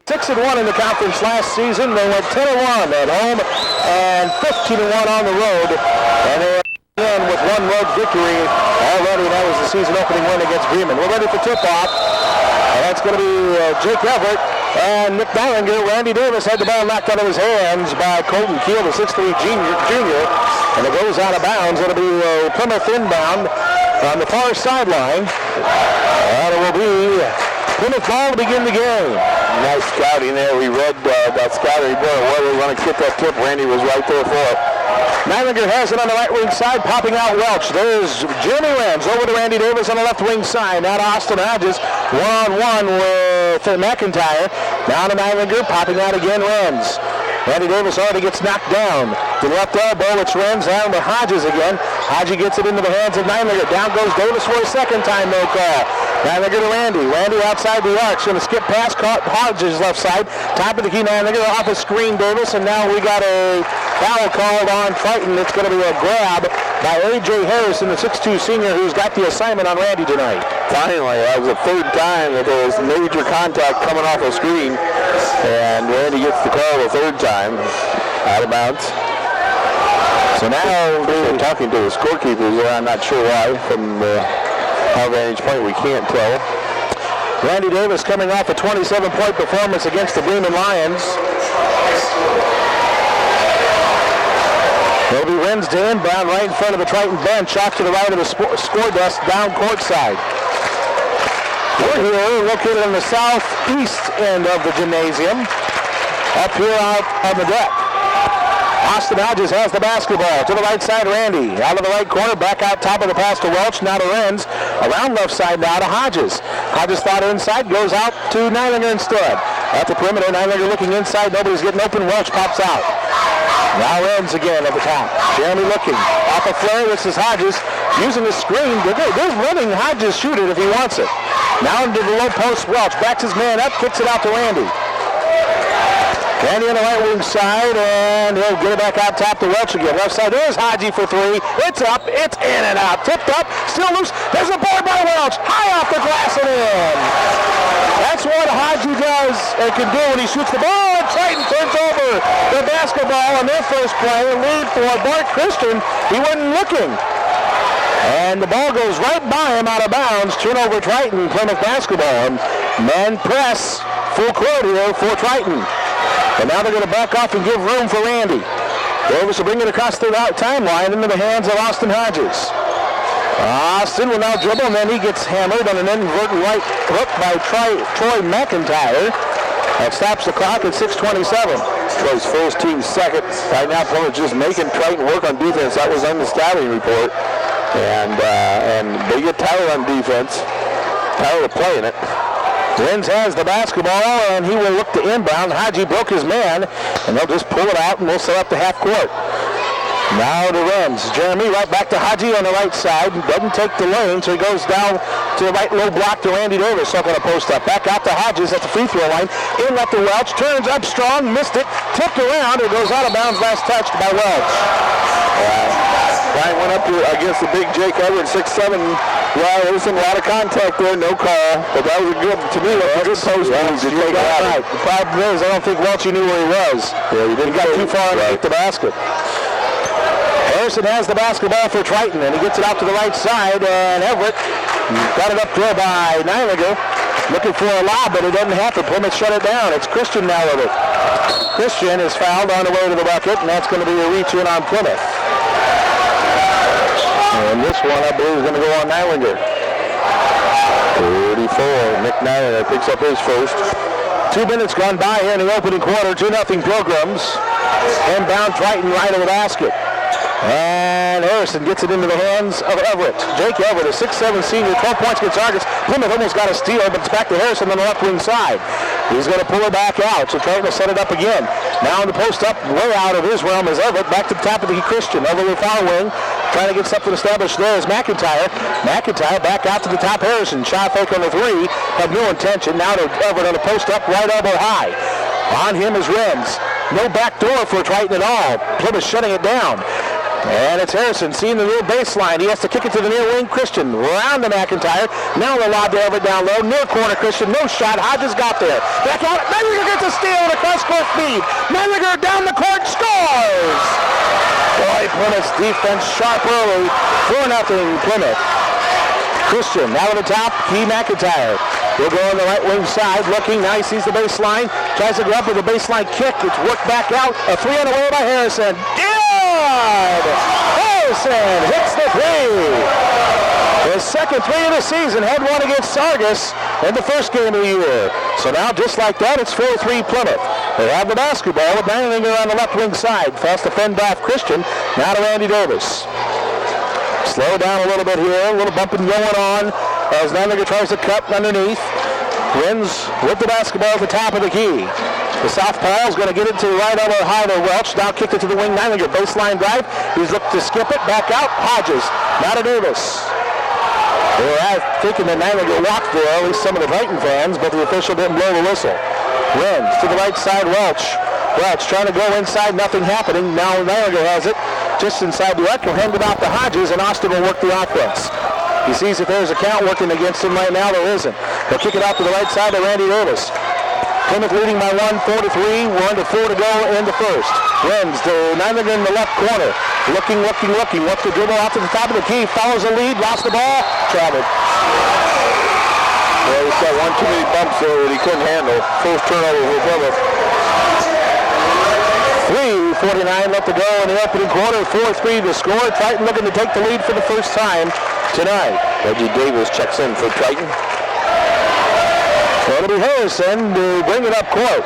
6-1 in the conference last season. They went 10-1 at home and 15-1 on the road. And they in with one road victory already. That was the season opening win against Bremen. We're ready for tip-off. And that's going to be Jake Everett and Nick Ballinger. Randy Davis had the ball knocked out of his hands by Colton Keel, the 6'3" junior. And it goes out of bounds. It'll be Plymouth inbound on the far sideline. And it will be Plymouth ball to begin the game. Nice scouting there. We read that scouting report where they want to get that tip. Randy was right there for it. Nylinger has it on the right wing side, popping out Welch. There's Jeremy Renz over to Randy Davis on the left wing side. Now to Austin Hodges, one-on-one with McIntyre. Now to Nylinger, popping out again Renz. Randy Davis already gets knocked down. To the left elbow, it's Renz down to Hodges again. Hodges gets it into the hands of Nylinger. Down goes Davis for a second time, no call. Nylinger to Randy. Randy outside the arc. Going to skip past Hodges left side. Top of the key, Nylinger off a screen, Davis. And now we got a foul called on Triton. It's going to be a grab by A.J. Harrison, the 6'2" senior, who's got the assignment on Randy tonight. Finally, that was the third time that there was major contact coming off a screen. And Randy gets the call the third time. Out of bounds. So now they're talking to the scorekeepers there. I'm not sure why. From our vantage point, we can't tell. Randy Davis coming off a 27-point performance against the Bremen Lions. It'll be Renz to inbound right in front of the Triton bench, off to the right of the score desk, down courtside. We're here located on the southeast end of the gymnasium, up here out on the deck. Austin Hodges has the basketball. To the right side, Randy. Out of the right corner, back out top of the pass to Welch, now to Renz. Around left side now to Hodges. Hodges thought inside, goes out to Nylinger instead. At the perimeter, Nylinger looking inside. Nobody's getting open. Welch pops out. Now Renz again at the top. Jeremy looking. Off a flare, this is Hodges. Using the screen. They're letting Hodges shoot it if he wants it. Now into the low post, Welch. Backs his man up, kicks it out to Randy. Randy on the right wing side, and he'll get it back out top to Welch again. Left side, there's Hodgie for three. It's up, it's in and out. Tipped up, still loose. There's a board by Welch. High off the glass and in. That's what Hodgie does and can do when he shoots the ball. And Triton turns over the basketball on their first play. Lead for Bart Christian. He wasn't looking. And the ball goes right by him out of bounds. Turnover Triton, Plymouth basketball. And man press, full court here for Triton. And now they're going to back off and give room for Randy. Davis will bring it across the timeline into the hands of Austin Hodges. Austin will now dribble, and then he gets hammered on an inverted right hook by Troy McIntyre. That stops the clock at 6:27. Troy's first, team second. Right now, Plymouth just making Triton work on defense. That was on the scouting report. And they get tired on defense. Tired of playing it. Renz has the basketball, and he will look to inbound. Hodgie broke his man, and they'll just pull it out, and we'll set up the half court. Now to Renz. Jeremy right back to Hodgie on the right side. Doesn't take the lane, so he goes down to the right low block to Randy Davis. Up on a post up. Back out to Hodges at the free throw line. In left to Welch. Turns up strong. Missed it. Tipped around. It goes out of bounds. Last touched by Welch. Ryan went up against the big Jake Everett, 6'7". Well, there was a lot of contact there, no call. But that was a good, to me, a good post move to take it out. Right. The problem is, I don't think Welch knew where he was. Yeah, he got too far underneath the basket. Harrison has the basketball for Triton, and he gets it out to the right side, and Everett got it up there by Nylinger. Looking for a lob, but it doesn't happen. Plymouth shut it down. It's Christian now with it. Christian is fouled on the way to the bucket, and that's going to be a reach in on Plymouth. And this one, I believe, is going to go on Nylinger. 34. Nick Nylinger picks up his first. 2 minutes gone by here in the opening quarter. 2-0 Pilgrims. Inbound Triton right of the basket. And Harrison gets it into the hands of Everett. Jake Everett, a 6'7" senior, 12 points against Argus. Plymouth almost got a steal, but it's back to Harrison on the left wing side. He's going to pull it back out, so Triton will set it up again. Now in the post up, way out of his realm is Everett. Back to the top of the Christian, over the foul wing. Trying to get something established there is McIntyre. McIntyre back out to the top. Harrison, shot fake on the three, had no intention. Now to Everett on the post up, right elbow high. On him is Renz. No back door for Triton at all. Plymouth shutting it down. And it's Harrison seeing the near baseline. He has to kick it to the near wing. Christian round to McIntyre. Now the lob to Everett down low. Near corner Christian. No shot. Hodges got there. Back out. Menlinger gets a steal and a cross-court feed. Menlinger down the court. Scores! Boy, Plymouth's defense sharp early. 4-0 Plymouth. Christian now to the top. Key McIntyre. He'll go on the right wing side. Looking. Now he sees the baseline. Tries to go up with a baseline kick. It's worked back out. A three on the way by Harrison. Harrison hits the three. His second three of the season. Had one against Sargus in the first game of the year. So now, just like that, it's 4-3 Plymouth. They have the basketball with Menlinger on the left wing side. Fast to fend off Christian. Now to Randy Davis. Slow down a little bit here. A little bumping going on as Menlinger tries to cut underneath. Wins with the basketball at the top of the key. The southpaw is going to get it to the right elbow high to Welch. Now kicked it to the wing. Menlinger baseline drive. He's looked to skip it. Back out. Hodges. Now to Davis. They were thinking that Menlinger walked there, at least some of the Triton fans, but the official didn't blow the whistle. Wins to the right side. Welch. Welch trying to go inside. Nothing happening. Now Menlinger has it just inside the arc. He'll hand it off to Hodges, and Austin will work the offense. He sees if there's a count working against him right now. There isn't. He'll kick it out to the right side to Randy Davis. Plymouth leading by 1, 4-3. 1-4 to go in the first. Wins to Menlinger in the left corner. Looking. Wants to dribble out to the top of the key. Follows the lead. Lost the ball. Traveled. Well, he's got one too many bumps there that he couldn't handle. First turnover for Plymouth. 3:49 left to go in the opening quarter. 4-3 to score. Triton looking to take the lead for the first time tonight. Reggie Davis checks in for Triton. So it'll be Harrison to bring it up court.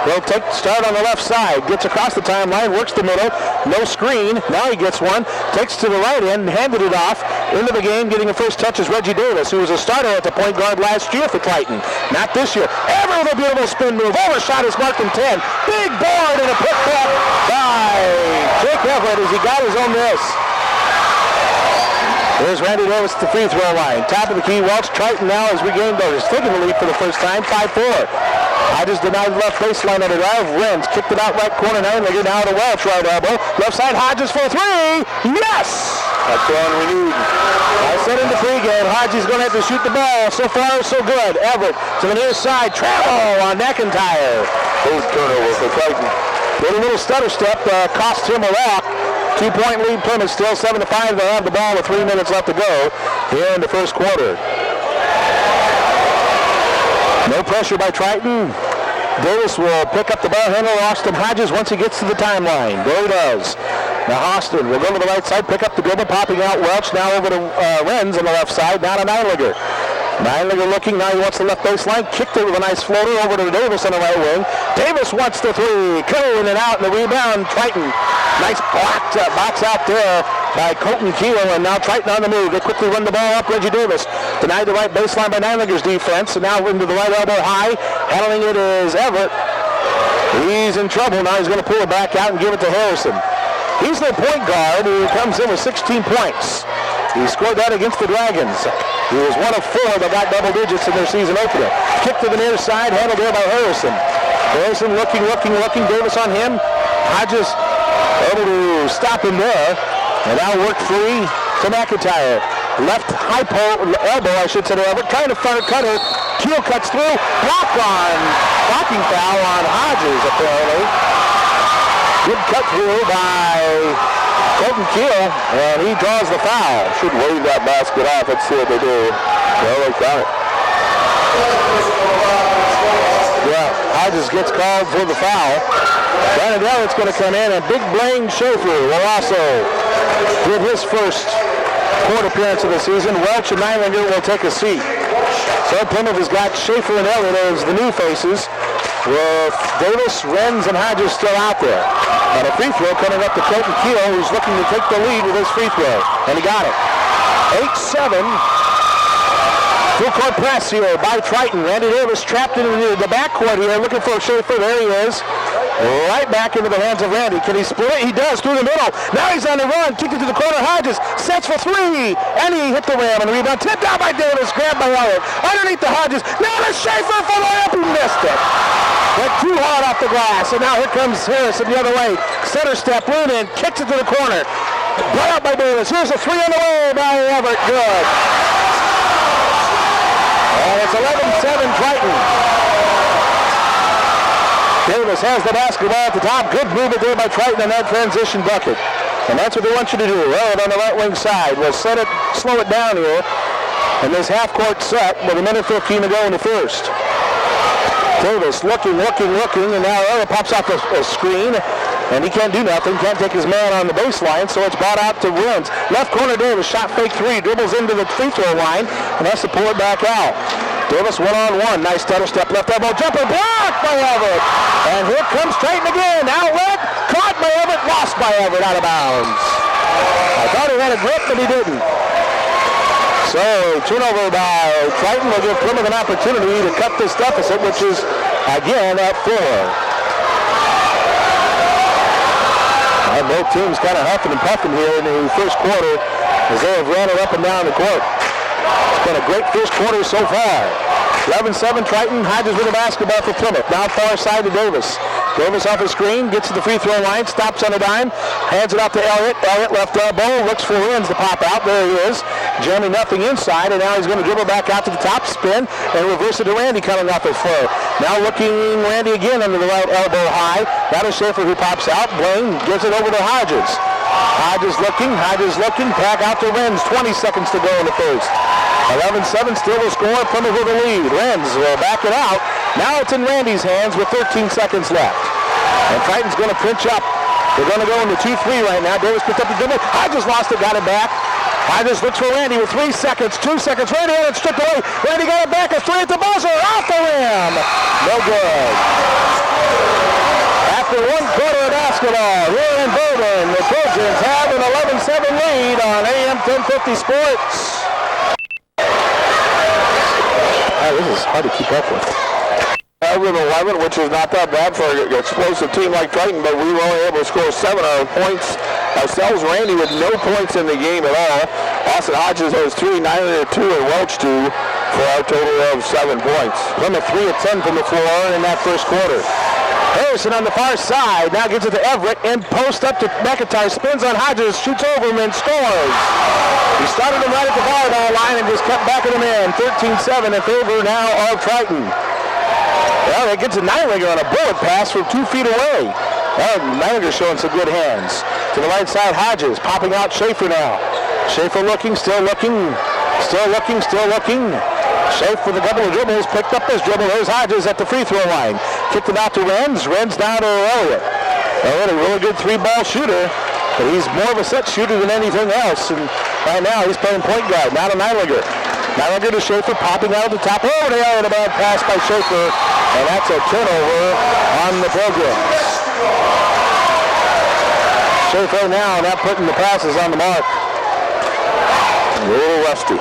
He'll start on the left side. Gets across the timeline. Works the middle. No screen. Now he gets one. Takes to the right end. Handed it off. Into the game. Getting the first touch is Reggie Davis, who was a starter at the point guard last year for Triton. Not this year. Everett with a beautiful spin move. Overshot is marked in 10. Big board and a pick up by Jake Everett as he got his own miss. There's Randy Davis at the free throw line. Top of the key. Welch. Triton now has regained those. Taking the lead for the first time. 5-4. Hodges denied the left baseline on the drive. Renz kicked it out right corner. Menlinger now to Welch. Right elbow. Left side. Hodges for three. Yes! That's the one we need. I said in the pregame, Hodges going to have to shoot the ball. So far, so good. Everett to the near side. Travel on McIntyre. First turnover for Triton. Did a little stutter step. Cost him a walk. 2-point lead Plymouth, still 7-5. They'll have the ball with 3 minutes left to go here in the first quarter. No pressure by Triton. Davis will pick up the ball handle. Austin Hodges once he gets to the timeline. There he does. Now Austin will go to the right side, pick up the dribble, popping out Welch. Now over to Renz on the left side. Now to Menlinger. Menlinger looking. Now he wants the left baseline. Kicked it with a nice floater over to Davis on the right wing. Davis wants the three. Cutting it out, and the rebound. Triton. Nice box out there by Colton Keel, and now Triton on the move. They quickly run the ball up. Reggie Davis denied the right baseline by Menlinger's defense, and now into the right elbow high. Handling it is Everett. He's in trouble. Now he's going to pull it back out and give it to Harrison. He's the point guard who comes in with 16 points. He scored that against the Dragons. He was one of 4 that got double digits in their season opener. Kick to the near side, handled there by Harrison. Harrison looking. Davis on him. Hodges able to stop him there. And now work free to McIntyre. Left high elbow, I should say, to Everett. Trying to cut her. Keel cuts through. Blocking foul on Hodges, apparently. Good cut through by Colton Keel, and he draws the foul. Should wave that basket off. Let's see what they do. Well, they got it. Yeah, Hodges gets called for the foul. Brandon Everett's going to come in, and Big Blaine Schaefer will also get his first court appearance of the season. Welch and Menlinger will take a seat. So Plymouth has got Schaefer and Elliott as the new faces, with Davis, Renz, and Hodges still out there. And a free throw coming up to Colton Keel, who's looking to take the lead with his free throw. And he got it. 8-7. Full court press here by Triton. Randy Davis trapped into the backcourt here, looking for Schaefer. There he is. Right back into the hands of Randy. Can he split it? He does, through the middle. Now he's on the run. Kicked it to the corner. Hodges sets for three. And he hit the rim. And the rebound tipped out by Davis. Grabbed by Elliott. Underneath the Hodges. Now to Schaefer for the layup. He missed it. Went too hard off the glass. And now here comes Harrison the other way. Center step. Lean in. Kicks it to the corner. Brought out by Davis. Here's a three on the way by Everett. Good. And it's 11-7 Triton. Davis has the basketball at the top. Good movement there by Triton on that transition bucket. And that's what they want you to do. Right on the right wing side. We'll slow it down here. And this half-court set with 1:15 to go in the first. Davis looking, and now Elliott pops off a screen. And he can't do nothing, can't take his man on the baseline, so it's brought out to Renz. Left corner Davis, shot fake three, dribbles into the free throw line, and has to pull it back out. Davis one-on-one, nice stutter step, left elbow jumper, blocked by Everett. And here comes Triton again, outlet, caught by Everett, lost by Everett, out of bounds. I thought he had a grip, but he didn't. So, turnover by Triton will give Plymouth an opportunity to cut this deficit, which is, again, at 4. And both teams kind of huffing and puffing here in the first quarter as they have ran it up and down the court. It's been a great first quarter so far. 11-7 Triton. Hodges with the basketball for Plymouth. Now far side to Davis. Davis off the screen, gets to the free throw line, stops on a dime, hands it out to Elliott. Elliott left elbow, looks for Renz to pop out. There he is. Jamming nothing inside, and now he's going to dribble back out to the top, spin, and reverse it to Randy coming off his floor. Now looking Randy again under the right elbow high. That is Schaefer who pops out. Blaine gives it over to Hodges. Hodges looking, back out to Renz. 20 seconds to go in the first. 11-7, still the score, Plymouth with the lead. Renz will back it out. Now it's in Randy's hands with 13 seconds left. And Triton's going to pinch up. They're going to go into 2-3 right now. Davis picked up the dribble. Hodges lost it, got it back. Hodges looks for Randy with 3 seconds, 2 seconds. Randy had it stripped away. Randy got it back, a three at the buzzer, off the rim. No good. After 1 quarter of basketball here in Bourbon, the Trojans have an 11-7 lead on AM 1050 Sports. This is hard to keep up with. With 11, which is not that bad for an explosive team like Triton, but we were only able to score 7 points ourselves. Randy with no points in the game at all. Austin Hodges has 3, Nylander 2, and Welch 2 for our total of 7 points. Plymouth 3 of 10 from the floor in that first quarter. Harrison on the far side, now gets it to Everett, and post up to McIntyre, spins on Hodges, shoots over him, and scores. He started him right at the volleyball line and just kept backing him in. 13-7 in favor now of Triton. Well, it gets to Nylinger on a bullet pass from 2 feet away. Well, Nylinger showing some good hands. To the right side, Hodges popping out Schaefer now. Schaefer looking, still looking. Schaefer with a couple of dribbles, picked up his dribble. There's Hodges at the free throw line. Kicked it out to Renz. Renz down to Elliott. Elliott, a really good 3-ball shooter, but he's more of a set shooter than anything else. And right now, he's playing point guard. Now to Nylinger. Nylinger to Schaefer, popping out at the top. Oh, they are in a bad pass by Schaefer. And that's a turnover on the Programs. Schaefer now not putting the passes on the mark. A little rusty.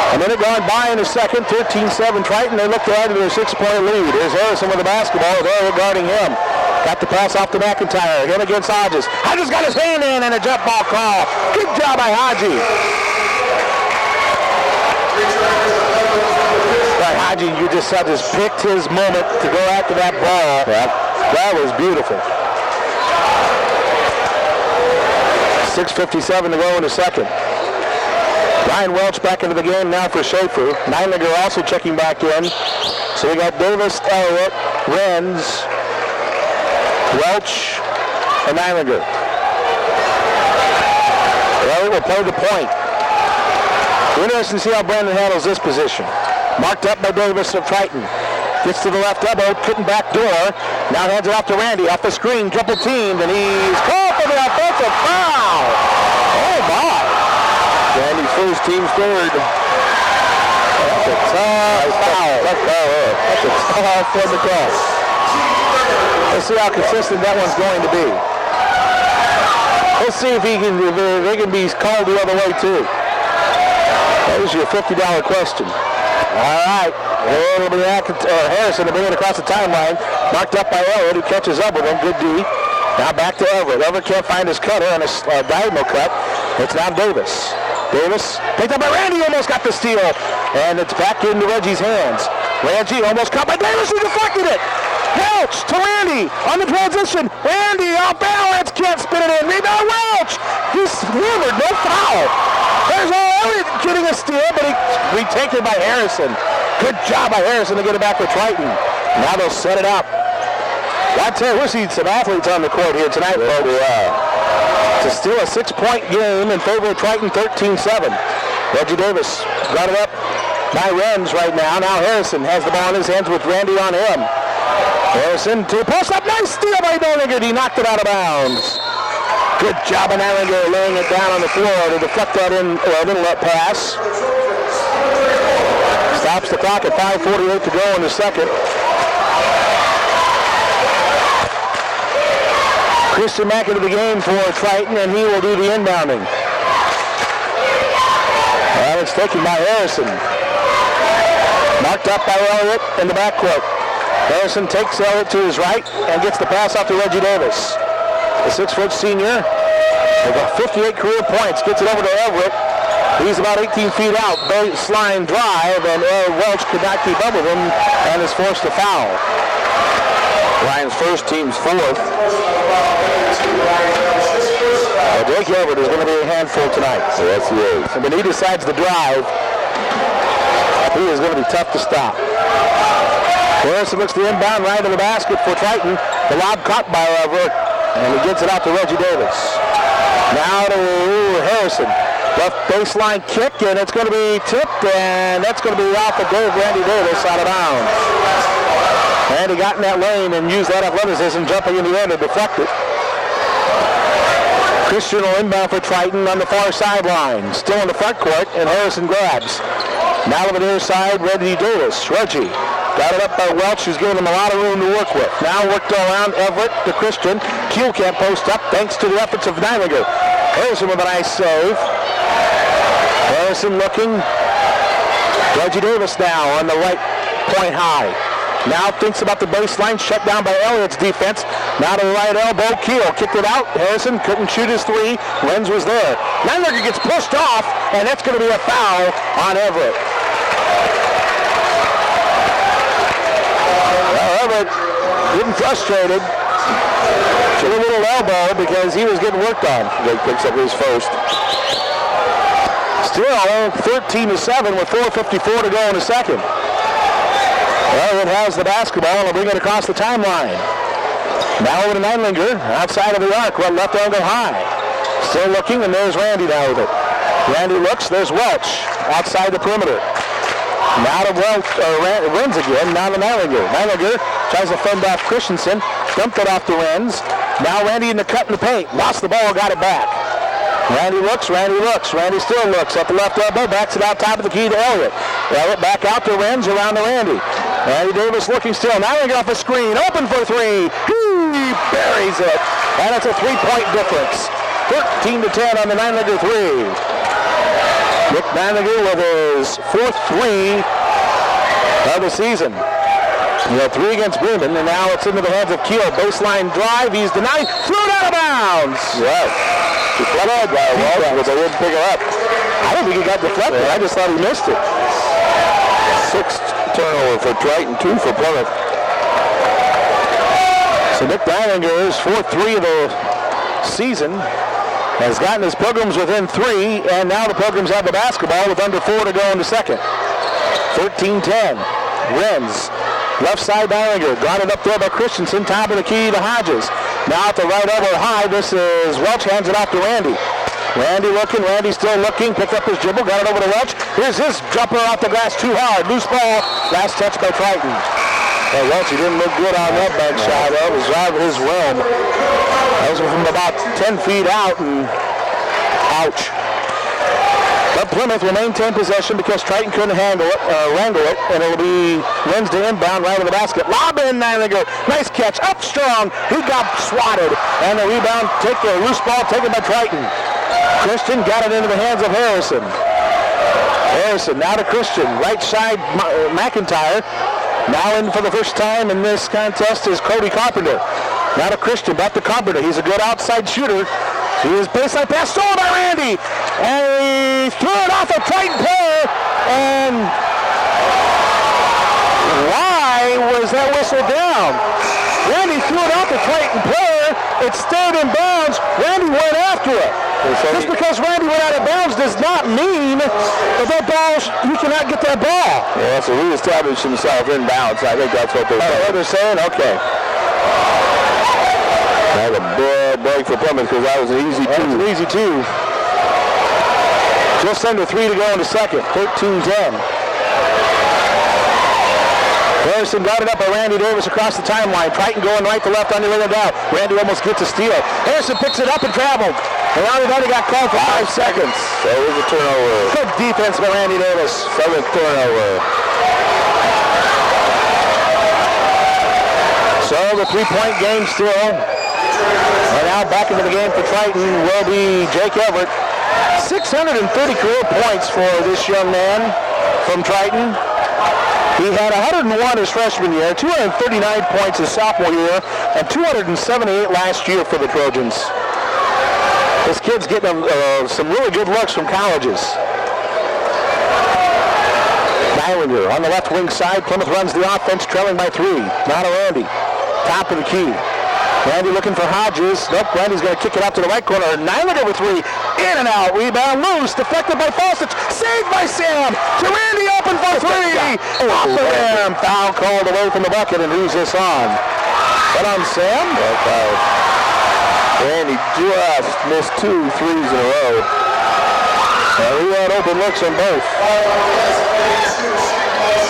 A minute gone by in the second, 13-7 Triton. They look to add to their 6-point lead. Here's Harrison with the basketball. They're guarding him. Got the pass off to McIntyre. Him against Hodges. Hodges got his hand in and a jump ball call. Good job by Hodges. Right, Hodges, you just picked his moment to go after that ball. That was beautiful. 6:57 to go in the second. Ryan Welch back into the game now for Schaefer. Nylinger also checking back in. So we got Davis, Elliott, Renz, Welch, and Nylinger. Elliott will play the point. Interesting to see how Brandon handles this position. Marked up by Davis of Triton. Gets to the left elbow, couldn't backdoor. Now hands it off to Randy, off the screen, triple teamed, and he's called for the offensive foul. Oh my. Randy's first, team's third. That's a tough foul. That's a tough one to call. Let's see how consistent that one's going to be. Let's see if they can be called the other way too. That was your $50 question. All right. It'll be Harrison to bring it across the timeline. Marked up by Elliott, who catches up with him. Good D. Now back to Everett. Everett can't find his cutter on a diagonal cut. It's now Davis. Davis picked up by Randy, almost got the steal. And it's back into Reggie's hands. Reggie almost caught by Davis, who deflected it. Welch to Randy on the transition. Randy off balance, can't spin it in. Rebound Welch. He's hammered, no foul. There's Elliott getting a steal, but he's retaken by Harrison. Good job by Harrison to get it back for Triton. Now they'll set it up. I tell you, we're seeing some athletes on the court here tonight, folks. It's still a 6-point game in favor of Triton, 13-7. Reggie Davis got it up by Renz right now. Now Harrison has the ball in his hands with Randy on him. Harrison to post up. Nice steal by Neilinger. He knocked it out of bounds. Good job by Neilinger laying it down on the floor to deflect that in a little pass. Stops the clock at 5:48 to go in the second. Christian Mack into the game for Triton, and he will do the inbounding. Well, it's taken by Harrison. Marked up by Elliott in the backcourt. Harrison takes Elliott to his right and gets the pass off to Reggie Davis. The 6-foot senior with 58 career points gets it over to Everett. He's about 18 feet out. Baseline drive, and Welch could not keep up with him and is forced to foul. Ryan's first, team's fourth. Well, Jake Everett is going to be a handful tonight. Yes, he is. And when he decides to drive, he is going to be tough to stop. Harrison looks to inbound right to the basket for Triton. The lob caught by Everett, and he gets it out to Reggie Davis. Now to Harrison. Left baseline kick, and it's going to be tipped, and that's going to be off of Randy Davis out of bounds. Randy got in that lane and used that athleticism, jumping in the air to deflect it. Christian will inbound for Triton on the far sideline. Still in the front court, and Harrison grabs. Now to the near side, Reggie Davis. Reggie got it up by Welch, who's giving him a lot of room to work with. Now worked around Everett to Christian. Keel can't post up thanks to the efforts of Neilinger. Harrison with a nice save. Harrison looking. Reggie Davis now on the right point high. Now thinks about the baseline, shut down by Elliott's defense. Now to the right elbow, Keel kicked it out. Harrison couldn't shoot his three. Renz was there. Neilinger gets pushed off, and that's going to be a foul on Everett. Well, Everett getting frustrated. Took a little elbow because he was getting worked on. Jake picks up his first. Still 13-7 with 4:54 to go in the second. Elliott has the basketball and will bring it across the timeline. Now over to Neilinger, outside of the arc, left angle high. Still looking, and there's Randy now with it. Randy looks, there's Welch, outside the perimeter. Now to Welch, Renz again, now to Neilinger. Neilinger tries to fend off Christensen, dumped it off to Renz. Now Randy in the cut in the paint, lost the ball, got it back. Randy looks, Randy still looks at the left elbow, backs it out top of the key to Elliott. Elliott back out to Renz, around to Randy. Randy Davis looking still, now they get off a screen, open for three. He buries it, and it's a 3-point difference. 13-10 on the Neilinger three. Nick Neilinger with his fourth three of the season. He had three against Bremen, and now it's into the hands of Keel. Baseline drive, he's denied, threw it out of bounds. Yes. Deflected by Welch, but they didn't pick it up. I don't think he got deflected. I just thought he missed it. Sixth turnover for Triton, 2 for Plymouth. So Nick Neilinger, his fourth three of the season, has gotten his Pilgrims within 3, and now the Pilgrims have the basketball with under 4 to go in the second. 13-10. Renz. Left side Neilinger. Got it up there by Christensen. Top of the key to Hodges. Now at the right elbow high. This is Welch. Hands it off to Randy. Randy looking. Randy still looking. Picked up his dribble. Got it over to Welch. Here's his jumper off the glass too hard. Loose ball. Last touch by Triton. Well, Welch, he didn't look good on that bank shot. That was out of his realm. That was from about 10 feet out, and ouch. But Plymouth will maintain possession because Triton couldn't wrangle it, and it'll be Renz to inbound right of the basket. Lob in, Neilinger. Nice catch. Up strong. He got swatted. And the rebound, loose ball taken by Triton. Christian got it into the hands of Harrison. Harrison now to Christian. Right side, McIntyre. Now in for the first time in this contest is Cody Carpenter. Now to Christian, back to Carpenter. He's a good outside shooter. He is baseline pass stolen by Randy. And he threw it off a Triton player. And why was that whistle down. Randy threw it out to Triton player. It stayed in bounds. Randy went after it. Just because Randy went out of bounds does not mean that ball, he cannot get that ball. Yeah, so he established himself in bounds. I think that's what they're saying. What they're saying? Okay. That was a big break for Plymouth because that was an easy two. That was an easy two. Just under 3 to go in the second. 13-10. Harrison got it up by Randy Davis across the timeline. Triton going right to left on the other down. Randy almost gets a steal. Harrison picks it up and traveled. And Randy got called for 5 seconds. So it was a turnover. Good defense by Randy Davis. 7th turnover. So the 3-point game still. And now back into the game for Triton will be Jake Everett. 630 career points for this young man from Triton. He had 101 his freshman year, 239 points his sophomore year, and 278 last year for the Trojans. This kid's getting some really good looks from colleges. Nylander on the left wing side. Plymouth runs the offense, trailing by 3. Now to Randy. Top of the key. Randy looking for Hodges. Nope, Randy's going to kick it out to the right corner. Nylander with 3. In and out. Rebound loose. Deflected by Fawcett. Saved by Sam. To Randy open for 3. Off the rim. Foul called away from the bucket. And who's this on? But on Sam? Okay. Randy just missed 2 threes in a row. And he had open looks on both.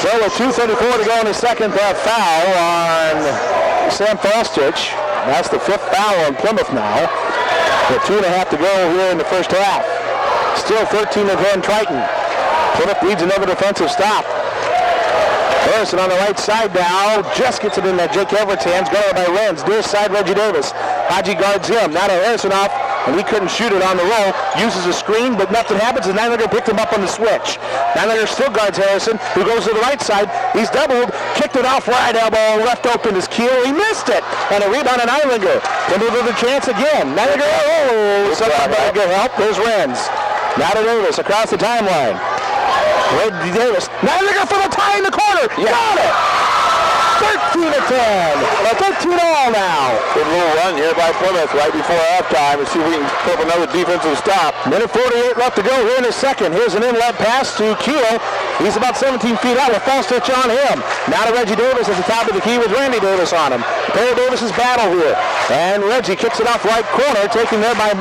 So with 2:34 to go in the second, that foul on Sam Fostich. That's the 5th foul on Plymouth now. With 2.5 to go here in the first half. Still 13-10 Triton. Plymouth needs another defensive stop. Harrison on the right side now. Just gets it in that Jake Everett's hands. Guarded by Renz. Near side Reggie Davis. Haji guards him. Now to Harrison off. And he couldn't shoot it on the roll. Uses a screen, but nothing happens. And Nylander picked him up on the switch. Nylander still guards Harrison, who goes to the right side. He's doubled. Kicked it off right elbow. Left open his keel. He missed it. And a rebound on Nylander. Plymouth with a chance again. Nylander, someone better get help. There's Renz. Now to Davis across the timeline. Reggie Davis. Nylander for the tie in the corner. Got it. 13-10. 13-all now. Good little run here by Plymouth right before halftime. Let's see if we can put up another defensive stop. Minute 48 left to go here in a second. Here's an inlet pass to Keel. He's about 17 feet out with Fostich on him. Now to Reggie Davis at the top of the key with Randy Davis on him. Pair of Davis's battle here. And Reggie kicks it off right corner, taken there by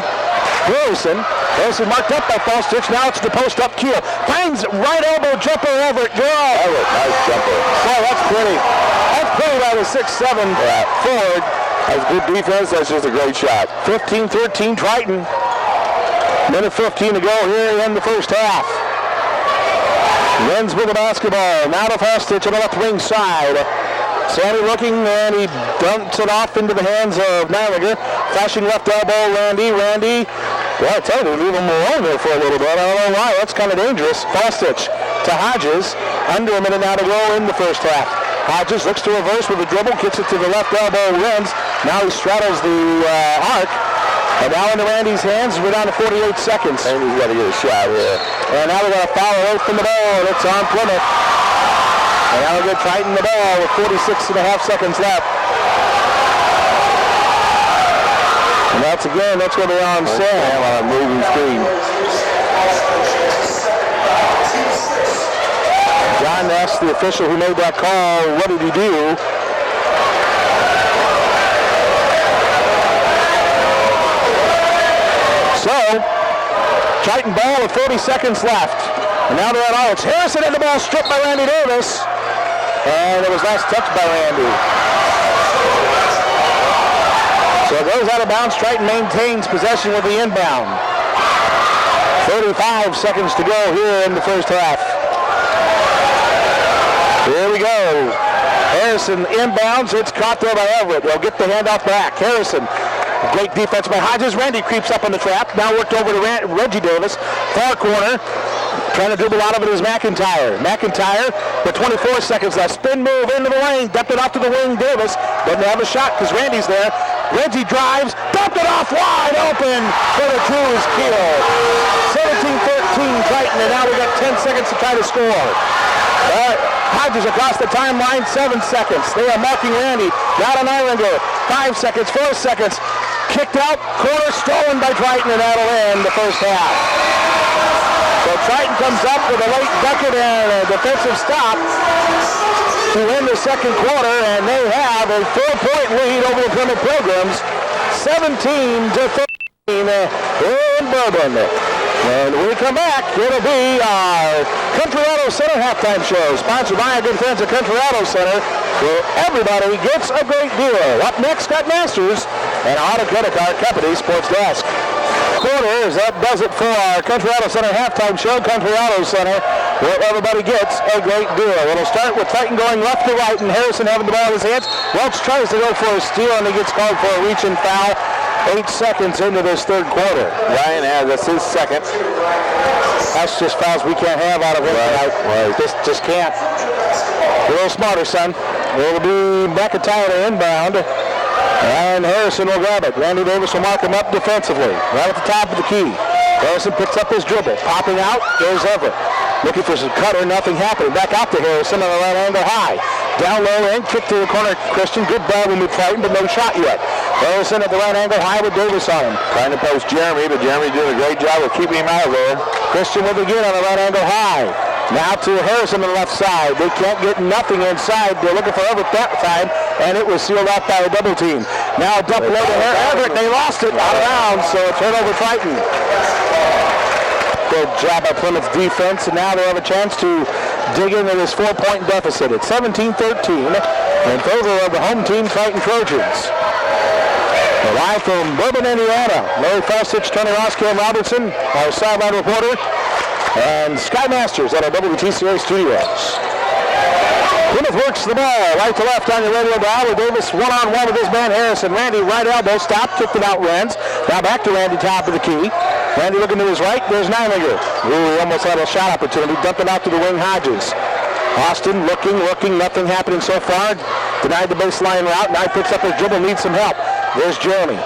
Harrison. Harrison marked up by Fostich. Now it's the post-up Keel. Finds right elbow jumper over it. Everett, nice jumper. Boy, that's pretty. That's pretty by the 6'7" forward. That's good defense. That's just a great shot. 15-13 Triton. Minute 15 to go here in the first half. Renz with the basketball. Now to Fostich on the left wing side. Sammy looking, and he dumps it off into the hands of Nylander. Flashing left elbow, Randy. Well, I tell you, leave him alone there for a little bit. I don't know why. That's kind of dangerous. Fostich to Hodges. Under a minute now to go in the first half. Hodges looks to reverse with a dribble, gets it to the left elbow, Renz. Now he straddles the arc. And now into Randy's hands. We're down to 48 seconds. Randy's got to get a shot here. And now we got a foul away from the ball. It's on Plymouth. And now we're going to Triton the ball with 46.5 seconds left. And that's going to be on Sam on a moving screen. John asked the official who made that call, what did he do? So, Triton ball with 40 seconds left. And now to that Alex Harrison and the ball stripped by Randy Davis. And it was last touched by Randy. So it goes out of bounds. Triton maintains possession with the inbound. 35 seconds to go here in the first half. Here we go. Harrison inbounds. It's caught there by Everett. They'll get the handoff back. Harrison. Great defense by Hodges. Randy creeps up on the trap. Now worked over to Reggie Davis. Far corner. Trying to dribble out of it is McIntyre. McIntyre with 24 seconds left. Spin move into the lane. Dumped it off to the wing. Davis doesn't have a shot because Randy's there. Reggie drives. Dumped it off wide open for the Cruz kill. 17-13 Triton, and now we got 10 seconds to try to score. Hodges across the timeline, 7 seconds. They are marking Randy. Down on Islander, 5 seconds, 4 seconds. Kicked out, corner stolen by Triton, and that'll end the first half. So Triton comes up with a late bucket and a defensive stop to end the second quarter, and they have a 4-point lead over the Plymouth Pilgrims, 17-13 in Bourbon. When we come back, it'll be our Country Auto Center halftime show, sponsored by our good friends at Country Auto Center, where everybody gets a great deal. Up next, Scott Masters and Auto Credit Card Company Sports Desk. Quarters, that does it for our Country Auto Center halftime show. Country Auto Center, where everybody gets a great deal. It'll start with Triton going left to right and Harrison having the ball in his hands. Welch tries to go for a steal and he gets called for a reach-in foul. 8 seconds into this third quarter. Ryan has, that's his second. That's just fouls we can't have out of him tonight. Right. Just can't. A little smarter, son. It'll be McIntyre to inbound. And Harrison will grab it. Randy Davis will mark him up defensively. Right at the top of the key. Harrison picks up his dribble. Popping out, there's Everett. Looking for some cutter, nothing happening. Back out to Harrison on the right angle high. Down low and kick to the corner. Christian, good ball when we Triton, but no shot yet. Harrison at the right angle high with Davis on him. Trying to post Jeremy, but Jeremy did a great job of keeping him out of there. Christian will begin on the right angle high. Now to Harrison on the left side. They can't get nothing inside. They're looking for Everett that time, and it was sealed off by a double team. Now dump low to Everett. They lost it out of bounds, so a turnover Triton. Good job by Plymouth's defense, and now they have a chance to dig into this 4-point deficit. It's 17-13 in favor of the home team Triton Trojans. Live from Bourbon, Indiana, Larry Fastich, Tony Ross, Cam Robertson, our sideline reporter, and Sky Masters at our WTCA studios. Plymouth works the ball right to left on your radio dial with Davis one-on-one with his man Harrison. Randy right elbow, stop, kicked it out, Renz. Now back to Randy, top of the key. Randy looking to his right, there's Nylinger. Ooh, he almost had a shot opportunity, dumping out to the wing Hodges. Austin looking, nothing happening so far. Denied the baseline route, now he picks up his dribble, needs some help. There's Jeremy.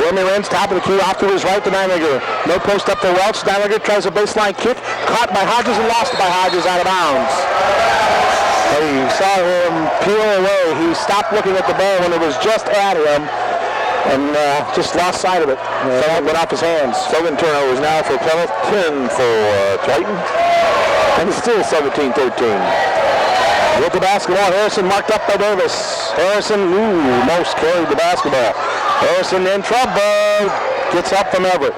Jeremy Renz, top of the key, off to his right to Nylinger. No post up for Welch. Nylinger tries a baseline kick, caught by Hodges and lost by Hodges out of bounds. You saw him peel away. He stopped looking at the ball when it was just at him and just lost sight of it. It went off his hands. 7 turnovers now for Plymouth, 10 for Triton, and it's still 17-13. With the basketball, Harrison marked up by Davis. Harrison, most carried the basketball. Harrison in trouble. Gets up from Everett.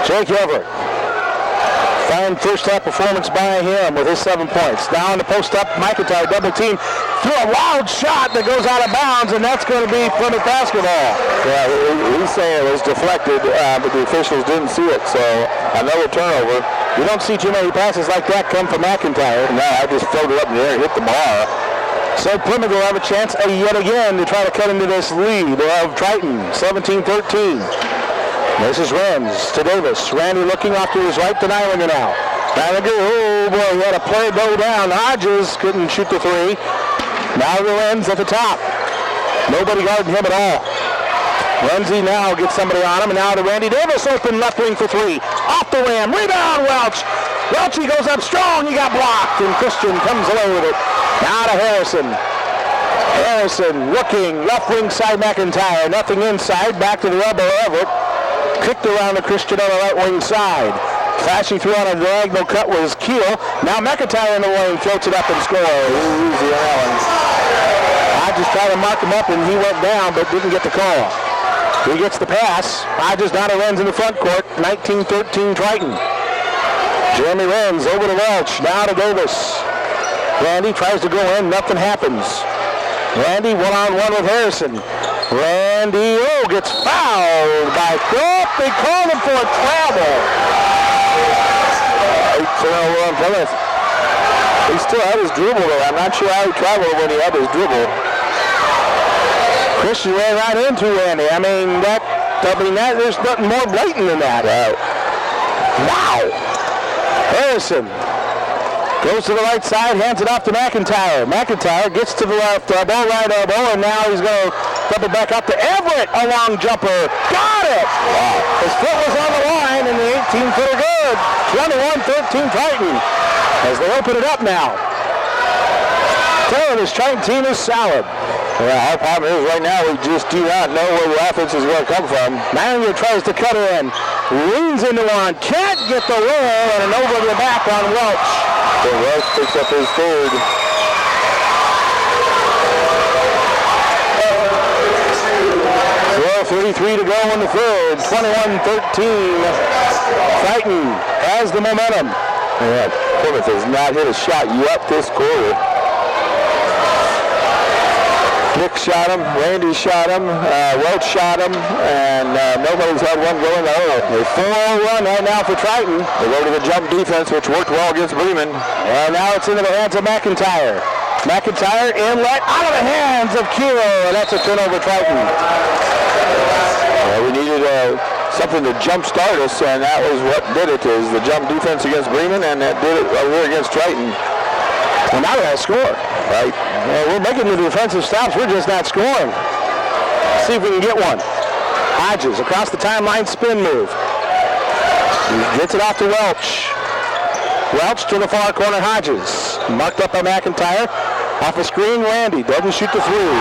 Jake Everett. Fine first half performance by him with his 7 points. Now in the post up, McIntyre double team. Threw a wild shot that goes out of bounds, and that's going to be Plymouth basketball. Yeah, he's saying it was deflected, but the officials didn't see it, so another turnover. You don't see too many passes like that come from McIntyre. No, I just floated up in the air and hit the bar. So Plymouth will have a chance yet again to try to cut into this lead of Triton, 17-13. This is Renz to Davis. Randy looking off to his right to Nylinger now. Nylinger, oh boy, he had a play go down. Hodges couldn't shoot the three. Now the Renz at the top. Nobody guarding him at all. Renzi now gets somebody on him, and now to Randy Davis, open left wing for three. Off the rim, rebound Welch. Welch, he goes up strong, he got blocked, and Christian comes away with it. Now to Harrison. Harrison looking, left wing side McIntyre, nothing inside, back to the elbow Everett. Kicked around to Christian on the right wing side. Flashing through on a diagonal cut was Keel. Now McIntyre in the lane, floats it up and scores. Easy on that one. I just tried to mark him up and he went down but didn't get the call. He gets the pass. Hodges now to Renz in the front court. 19-13 Triton. Jeremy Renz over to Welch. Now to Davis. Randy tries to go in. Nothing happens. Randy one-on-one with Harrison. Randy, gets fouled by Thorpe. They called him for a travel. 8-0 on Plymouth. He still had his dribble though. I'm not sure how he traveled when he had his dribble. Christian ran right into Randy. There's nothing more blatant than that. Wow. Harrison goes to the right side, hands it off to McIntyre. McIntyre gets to the left elbow, right elbow, and now he's going to dump it back up to Everett. A long jumper. Got it! Wow. His foot was on the line, and the 18-footer good. 21-13 Triton. as they open it up now. Taylor, this Triton team is solid. Yeah, our problem is right now we just do not know where the offense is going to come from. Manager tries to cut her in. Leans into one. Can't get the roll, and an over the back on Welch. So Welch picks up his third. 12:33 to go in the third. 21-13. Triton has the momentum. Yeah, Plymouth has not hit a shot yet this quarter. Nick shot him, Randy shot him, Welch shot him, and nobody's had one go in the hole. A 4-1 right now for Triton. They go to the jump defense, which worked well against Bremen. And now it's into the hands of McIntyre. McIntyre inlet out of the hands of Kiro, and that's a turnover Triton. We needed something to jump-start us, and that was what did it, is the jump defense against Bremen, and that did it over against Triton. Well, now they have to score. Right. We're making the defensive stops. We're just not scoring. See if we can get one. Hodges across the timeline, spin move. He gets it off to Welch. Welch to the far corner, Hodges. Marked up by McIntyre. Off a screen, Randy doesn't shoot the three.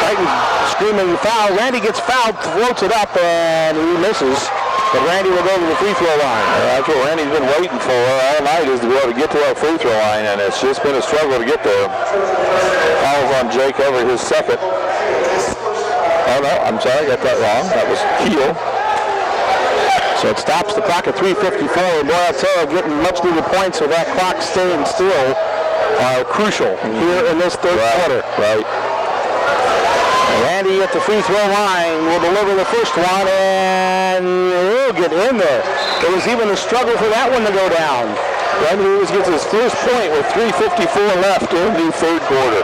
Triton screaming foul. Randy gets fouled, floats it up, and he misses. But Randy will go to the free throw line. That's what Randy's been waiting for all night, is to be able to get to that free throw line, and it's just been a struggle to get there. Foul's on Jake over his second. Oh no, I'm sorry, I got that wrong. That was Keel. So it stops the clock at 3:54. And boy, I'll tell you, getting much needed points with that clock staying still are crucial here in this third quarter. Right. Randy at the free throw line will deliver the first one, and he'll get in there. It was even a struggle for that one to go down. Randy Lewis gets his first point with 3:54 left in the third quarter.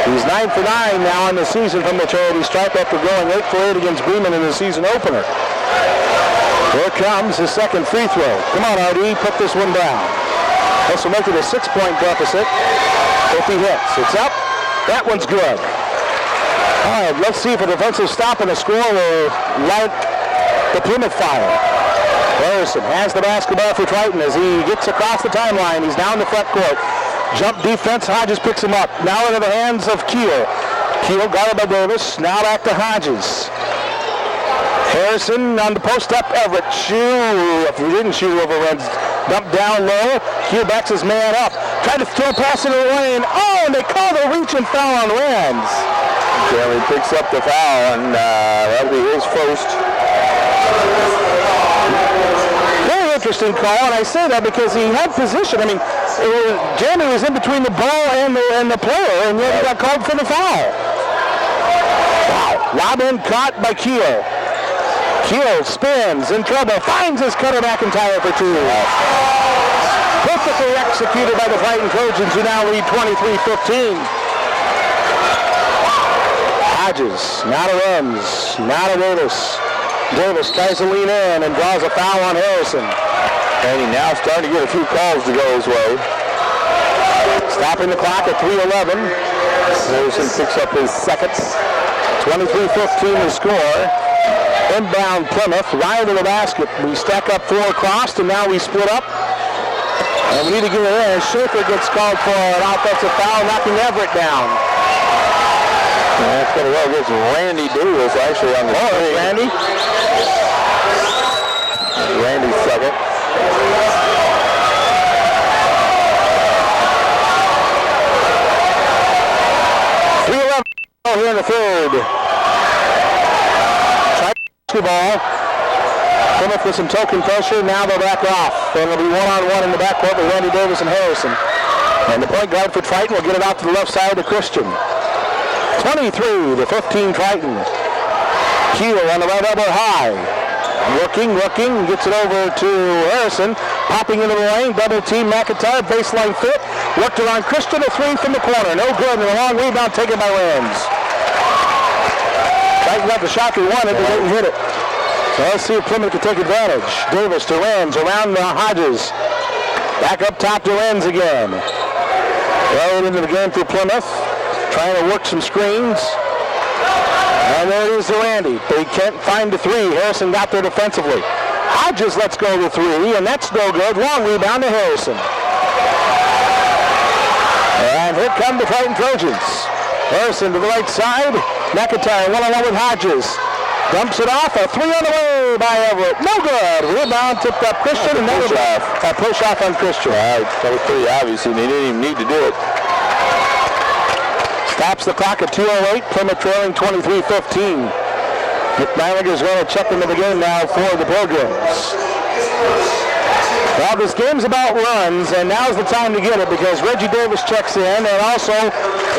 He's 9 for 9 now in the season from the charity stripe after going 8 for 8 against Bremen in the season opener. Here comes his second free throw. Come on, RD, put this one down. This will make it a 6-point deficit if he hits. It's up. That one's good. All right, let's see if a defensive stop and a score will light the Plymouth fire. Harrison has the basketball for Triton as he gets across the timeline. He's down the front court. Jump defense, Hodges picks him up. Now into the hands of Keel. Keel guarded by Davis. Now back to Hodges. Harrison on the post up. Everett. Shoot. If he didn't shoot over Renz. Dump down low. Keel backs his man up. Tried to throw a pass into the lane. Oh, and they call the reach and foul on Renz. Jeremy picks up the foul, and that'll be his first. Very interesting call, and I say that because he had position. I mean, Jeremy was in between the ball and the player, and yet he got called for the foul. Wow. Lob in caught by Keel. Keel spins in trouble, finds his cutter McIntyre for two. Perfectly executed by the Triton Trojans, who now lead 23-15. Hodges, now to Renz, now to Davis. Davis tries to lean in and draws a foul on Harrison. And he now starting to get a few calls to go his way. Stopping the clock at 3:11. Harrison picks up his second. 23-15 to score. Inbound Plymouth, right to the basket. We stack up 4 across, and now we split up. And we need to get it in. Schaefer gets called for an offensive foul, knocking Everett down. And that's going to go against Randy Davis, actually, on the screen. Randy. Randy's second. Here in the third. Basketball. Plymouth with some token pressure. Now they'll back off. And it'll be one-on-one in the backcourt with Randy Davis and Harrison. And the point guard for Triton will get it out to the left side to Christian. 23-15 Triton. Keel on the right elbow high. Looking, gets it over to Harrison. Popping into the lane, double team McIntyre, baseline fit. Worked around Christian, a three from the corner. No good, and a long rebound taken by Renz. Triton got the shot he wanted, but didn't hit it. So let's see if Plymouth can take advantage. Davis to Renz, around Hodges. Back up top to Renz again. Well into the game for Plymouth. Trying to work some screens. And there it is to Randy. But he can't find the three. Harrison got there defensively. Hodges lets go the three, and that's no good. Long rebound to Harrison. And here come the Triton Trojans. Harrison to the right side. McIntyre one-on-one with Hodges. Dumps it off. A three on the way by Everett. No good. Rebound tipped up Christian. And push off. A push off on Christian. That was pretty obvious, and he didn't even need to do it. Stops the clock at 2:08. Plymouth trailing 23-15. McMillan is going to check into the game now for the Pilgrims. Well, this game's about runs, and now's the time to get it because Reggie Davis checks in, and also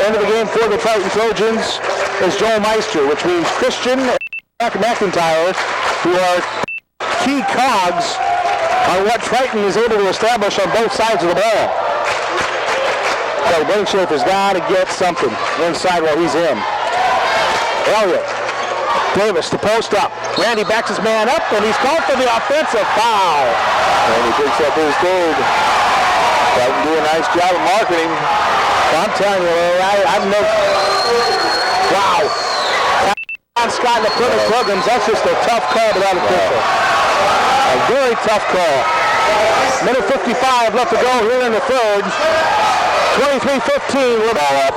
into the game for the Triton Trojans is Joel Meister, which means Christian and McIntyre, who are key cogs on what Triton is able to establish on both sides of the ball. So Wayne Schaefer's got to get something inside while he's in. Elliott. Davis to post up. Randy backs his man up, and he's called for the offensive foul. And he picks up his third. Triton do a nice job of marketing. I'm telling you, I've never... Wow. Scott and the Plymouth Pilgrims, that's just a tough call by that official. A very tough call. Minute 55 left to go here in the third. 23-15, we're all up.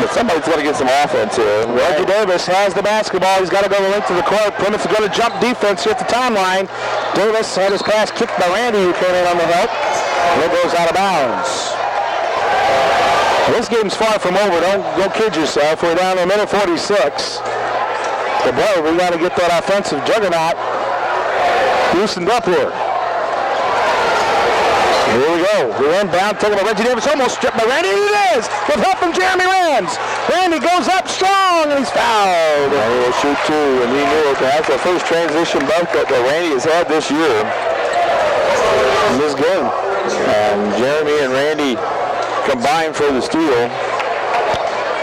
But somebody's got to get some offense here. Reggie Davis has the basketball. He's got to go the length of the court. Plymouth's going to jump defense here at the timeline. Davis had his pass kicked by Randy, who came in on the help. And it goes out of bounds. This game's far from over. Don't kid yourself. We're down to a minute 46. But boy, we got to get that offensive juggernaut loosened up here. Here we go. We went down, taken by Reggie Davis, almost stripped by Randy. It is! With help from Jeremy Rands. Randy goes up strong, and he's fouled. And he'll shoot two, and he knew it. That's the first transition bucket that Randy has had this year in this game. And Jeremy and Randy combined for the steal.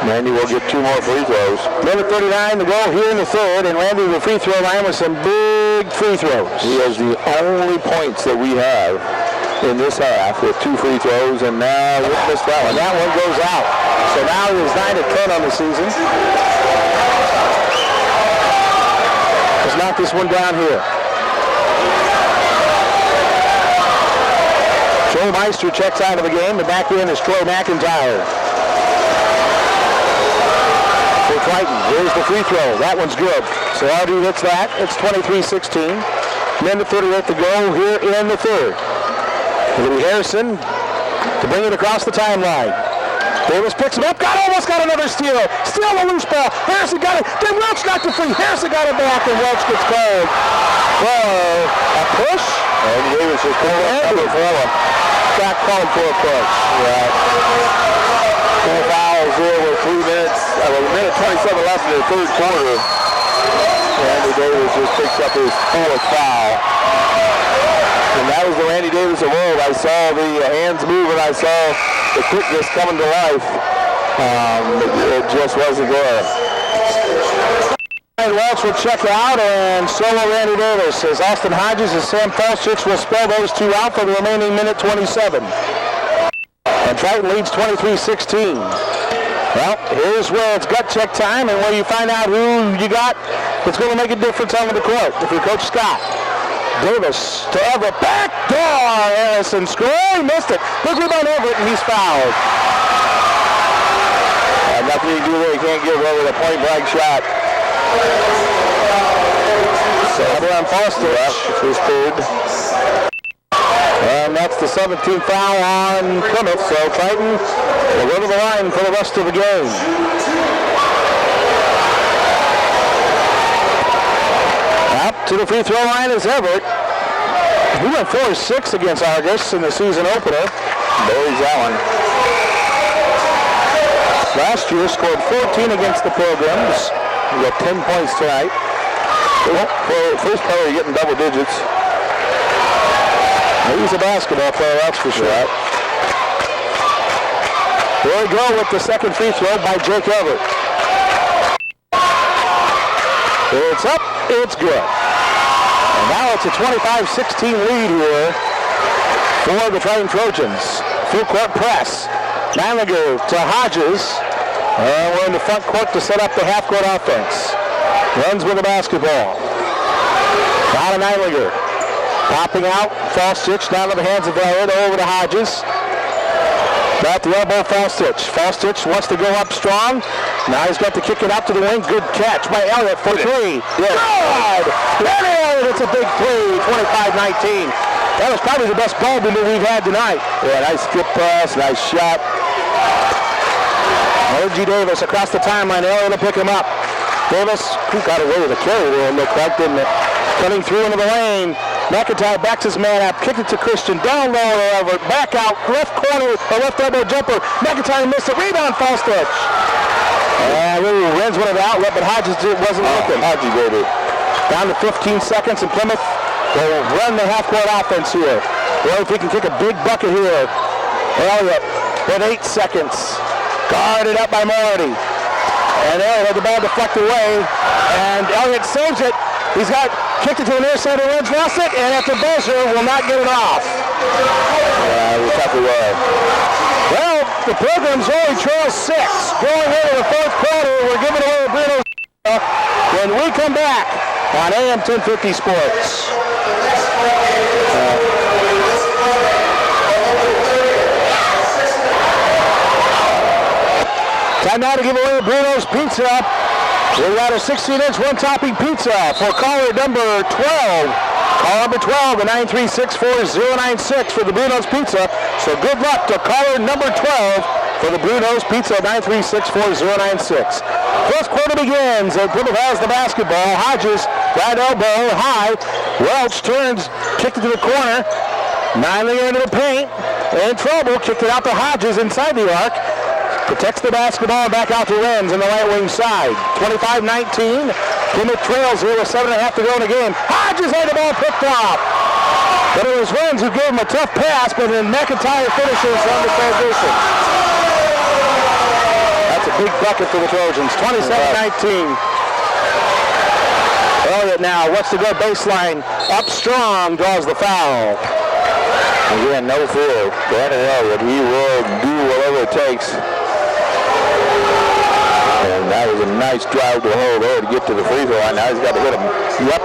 Randy will get two more free throws. Minute 39 to go here in the third, and Randy the free throw line with some big free throws. He has the only points that we have in this half with two free throws, and now missed that one. And that one goes out. So now he is 9-10 on the season. Let's knock this one down here. Joe Meister checks out of the game, and back in is Troy McIntyre. For Triton, here's the free throw. That one's good. So RD hits that. It's 23-16. Minute 38 to go here in the third. It'll be Harrison to bring it across the timeline. Davis picks him up, almost got another steal. Still a loose ball. Harrison got it. Then Welch got the free. Harrison got it back, and Welch gets called for a push. And Davis is called got called for a push. Yeah. Four fouls here with 3 minutes. A minute 27 left in the third quarter. Randy Davis just picks up his fourth foul. And that was the Randy Davis of old. I saw the hands move, and I saw the quickness coming to life. It just wasn't there. And Welch will check out, and so will Randy Davis, as Austin Hodges and Sam Falchich will spell those two out for the remaining minute 27. And Triton leads 23-16. Well, here's where it's gut check time, and where you find out who you got that's going to make a difference on the court. If you're Coach Scott. Davis to Everett, backdoor, Harrison score, missed it. Big rebound Everett, and he's fouled. Nothing you can do there, you can't give over the point blank shot. So on Foster, his third. And that's the 17th foul on Plymouth, so Triton will go to the line for the rest of the game. Up to the free throw line is Everett. He went 4-6 against Argus in the season opener. Buries that one. Last year scored 14 against the Pilgrims. He got 10 points tonight. First player getting double digits. He's a basketball player, that's for sure. There we go with the second free throw by Jake Everett. It's up, it's good. And now it's a 25-16 lead here for the Triton Trojans. Full court press. Malinger to Hodges. And we're in the front court to set up the half-court offense. Runs with the basketball. Down to Malinger. Popping out, false switch down to the hands of Elliott, over to Hodges. Back to elbow, Falstich. Falstich wants to go up strong. Now he's got to kick it out to the wing. Good catch by Elliott for three. Good! Danny Elliott, it's a big three, 25-19. That was probably the best ball movement we've had tonight. Yeah, nice skip pass, nice shot. O.G. Davis across the timeline. Elliott will pick him up. Davis, who got away with a carry there, looked like, didn't it? Cutting through into the lane. McIntyre backs his man up, kicked it to Christian, down low, over, back out, left corner, a left elbow jumper. McIntyre missed it, rebound, Falstich. And Renz wanted the outlet, but Hodges wasn't looking. Hodges did it. Down to 15 seconds, and Plymouth will run the half-court offense here. Well, if we can kick a big bucket here. Elliott with 8 seconds. Guarded up by Moretti. And Elliott had the ball deflected away, and Elliott saves it. He's got kicked it to the near side of Renz, lost it, and at the buzzer will not get it off. Yeah, it was tough away. Well, the program's only trails 6. Going into the fourth quarter, we're giving away the Bruno when we come back on AM 1050 Sports. Time now to give away Bruno's Pizza. We got a 16-inch one-topping pizza for caller number 12. Call number 12 at 936-4096 for the Bruno's Pizza. So good luck to caller number 12 for the Bruno's Pizza, 936-4096. First quarter begins, and Plymouth has the basketball. Hodges, right elbow, high. Welch turns, kicked it to the corner. Miley into the paint. In trouble, kicked it out to Hodges inside the arc. Protects the basketball, back out to Renz on the right wing side. 25-19. Plymouth trails here with 7.5 to go in the game. Hodges had the ball picked up. But it was Renz who gave him a tough pass, but then McIntyre finishes on the transition. That's a big bucket for the Trojans. 27-19. Elliott now wants to go baseline. Up strong, draws the foul. Again, no fear. Danny Elliott, he will do whatever it takes. And that was a nice drive to hold there to get to the free throw line. Now he's got to hit him. Yep.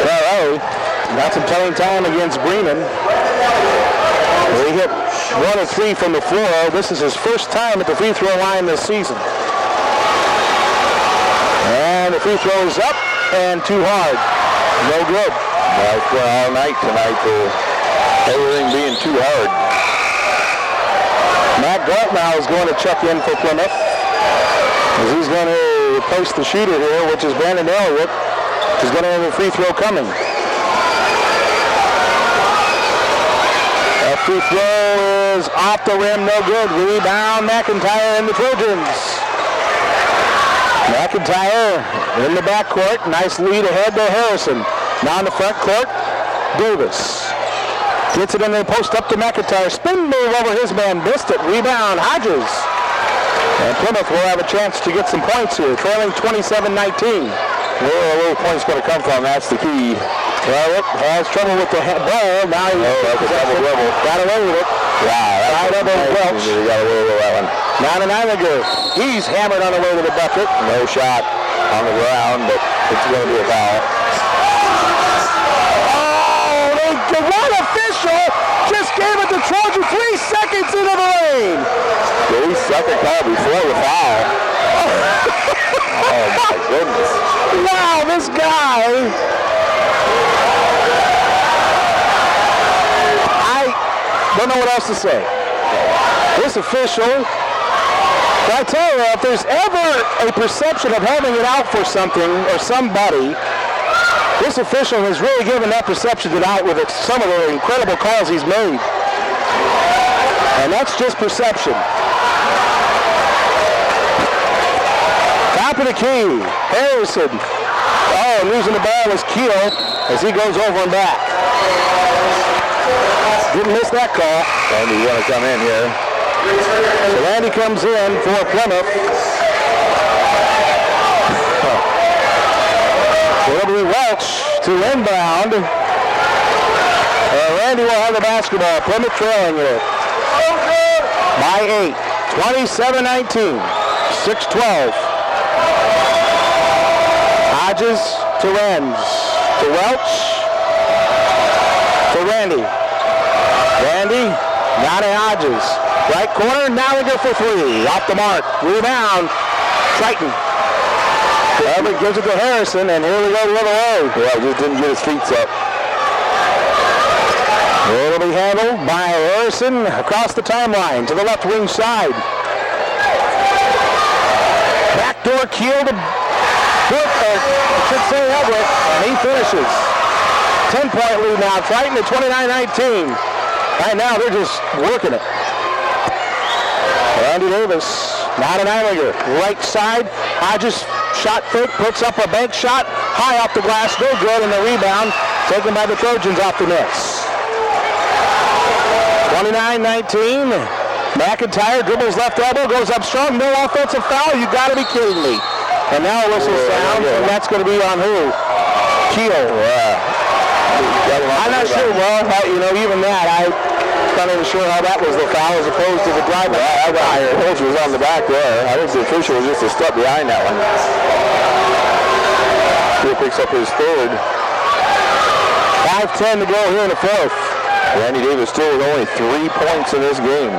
Well, got some telling time against Bremen. He hit 1 of 3 from the floor. This is his first time at the free throw line this season. And the free throw is up and too hard. No good. Well, it's going all night tonight for everything being too hard. Matt Galt now is going to check in for Plymouth, as he's going to replace the shooter here, which is Brandon Elliott. He's going to have a free throw coming. That free throw is off the rim, no good. Rebound, McIntyre and the Trojans. McIntyre in the backcourt. Nice lead ahead to Harrison. Now in the front court, Davis. Gets it in the post up to McIntyre. Spin move over his man. Missed it. Rebound, Hodges. And Plymouth will have a chance to get some points here. Trailing 27-19. Where the point's going to come from, that's the key. Well, it has trouble with the ball. Now he got away with it. Wow, that's Welch. He got away with that one. Now to Nilager. He's hammered on the way to the bucket. No shot on the ground, but it's going to be a foul. The one official just gave it to Trojan 3 seconds into the lane. 3-second call before the foul. Oh my goodness. Wow, this guy. I don't know what else to say. This official, I tell you, if there's ever a perception of having it out for something or somebody, this official has really given that perception out with some of the incredible calls he's made. And that's just perception. Top of the key, Harrison. Oh, losing the ball is Keel as he goes over and back. Didn't miss that call. Randy, you want to come in here? So Randy comes in for Plymouth. It'll be Welch to inbound. Randy will have the basketball. Plymouth trailing it by 8. 27-19. 6-12. Hodges to Renz. To Welch. To Randy. Randy Donnie Hodges. Right corner, Nallinger for three. Off the mark. Rebound. Triton. Everett gives it to Harrison, and here we go the other way. Yeah, just didn't get his feet up. It'll be handled by Harrison across the timeline to the left wing side. Backdoor keel to Everett, and he finishes. 10-point lead now. Triton at 29-19. Right now, they're just working it. Andy Davis, now to Nallinger. Right side, Hodges shot fake, puts up a bank shot, high off the glass, no good, and the rebound taken by the Trojans off the nets. 29-19. McIntyre dribbles left elbow, goes up strong, no offensive foul. You got to be kidding me. And now a whistle sounds, and that's going to be on who? Keel. I'm not sure. Well, even that, I'm not even sure how that was the foul as opposed to the drive. Hedge was on the back there. I think the official was just a step behind that one. Keel picks up his third. 5:10 to go here in the fourth. Randy Davis still with only 3 points in this game.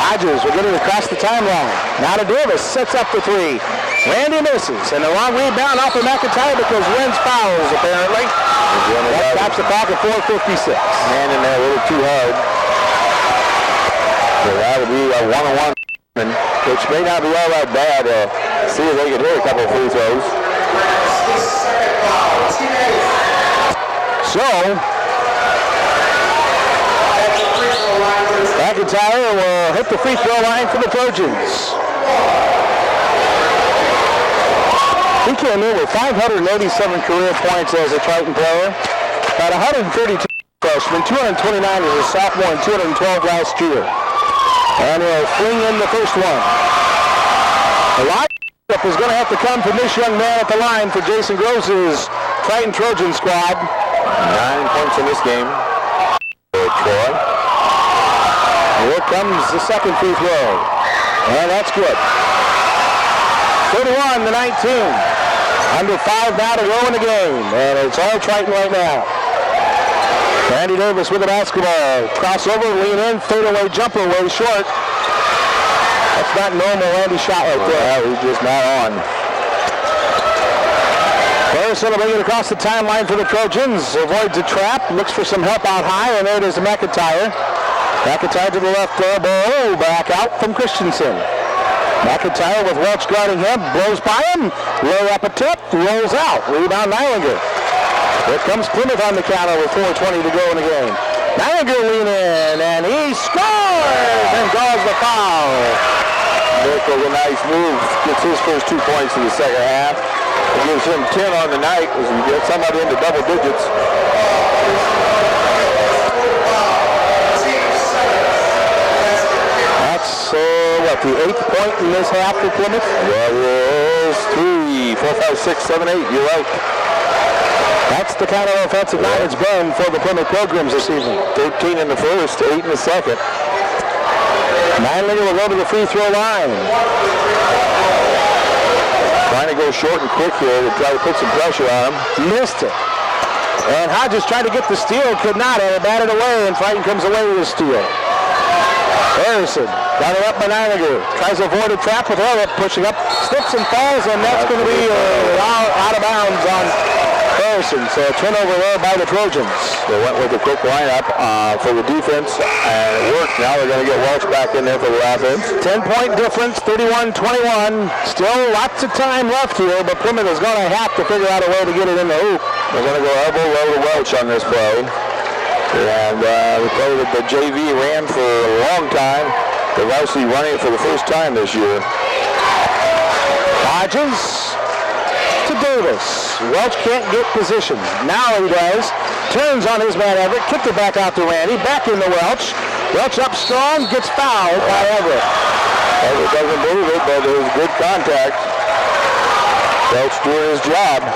Hodges will get it across the timeline. Now to Davis, sets up the three. Randy misses, and the long rebound off of McIntyre because Wentz fouls, apparently. That stops the clock at 4:56. Man in there a little too hard. So that would be a one-on-one, which may not be all that bad. See if they can hit a couple of free throws. So, McIntyre will hit the free throw line for the Trojans. He came in with 587 career points as a Triton player, about 132 freshman, 229 as a sophomore, and 212 last year. And he'll fling in the first one. The lineup is going to have to come from this young man at the line for Jason Gross's Triton Trojan squad. 9 points in this game for Troy. Here comes the second free throw. And that's good. 31-19. Under 5 now to go in the game. And it's all Triton right now. Randy Davis with the basketball. Crossover, lean in, fadeaway jumper way short. That's not normal Randy shot right there. He's just not on. Harrison will bring it across the timeline for the Trojans. Avoids a trap, looks for some help out high, and there it is to McIntyre. McIntyre to the left elbow, back out from Christensen. McIntyre with Welch guarding him, blows by him, lay up a tip, rolls out. Rebound Nallinger. Here comes Plymouth on the counter with 4:20 to go in the game. Nallinger lean in, and he scores and draws the foul. Nick with a nice move, gets his first 2 points in the second half. It gives him 10 on the night as we get somebody into double digits. That's the 8th point in this half for Plymouth? That is 3, 4, 5, 6, 7, 8. You're right. That's the kind of offensive night it's been for the Plymouth Pilgrims this evening. 13 in the first, 8 in the second. Nallinger will go to the free throw line. Trying to go short and quick here to try to put some pressure on him. Missed it. And Hodges tried to get the steal, could not, and it batted away, and Triton comes away with a steal. Harrison got it up by Nallinger. Tries to avoid a trap with Everett pushing up, slips and falls, and that's going to be out of bounds on Harrison. So a turnover there by the Trojans. They went with a quick lineup for the defense, and it worked. Now they're going to get Welch back in there for the offense. 10-point difference, 31-21. Still lots of time left here, but Plymouth is going to have to figure out a way to get it in the hoop. They're going to go elbow low to Welch on this play. And the play that the JV ran for a long time, they're actually running it for the first time this year. Hodges to Davis. Welch can't get position. Now he does. Turns on his man Everett. Kicked it back out to Randy. Back into Welch. Welch up strong. Gets fouled by Everett. Everett doesn't believe it, but it was good contact. Welch doing his job.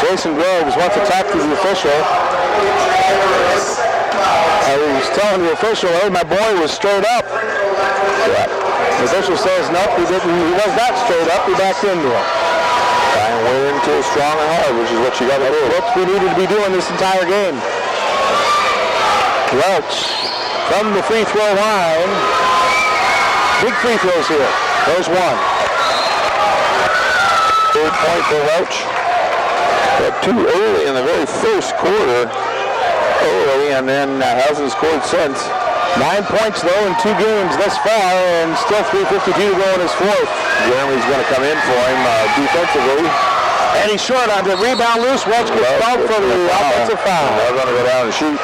Jason Groves wants to talk to the official. I was telling the official, hey, my boy was straight up. The official says, nope, he didn't. He was not straight up. He backed into him. Try and win into strong and hard, which is what you got to do. What we needed to be doing this entire game. Welch from the free throw line. Big free throws here. There's one. Third point for Welch. Got two early in the very first quarter. Early, and then hasn't scored since. 9 points, though, in 2 games thus far, and still 3:52 to go in his fourth. Jeremy's going to come in for him defensively. And he's short on the rebound loose. Welch gets fouled for the offensive foul. They're going to go down and shoot.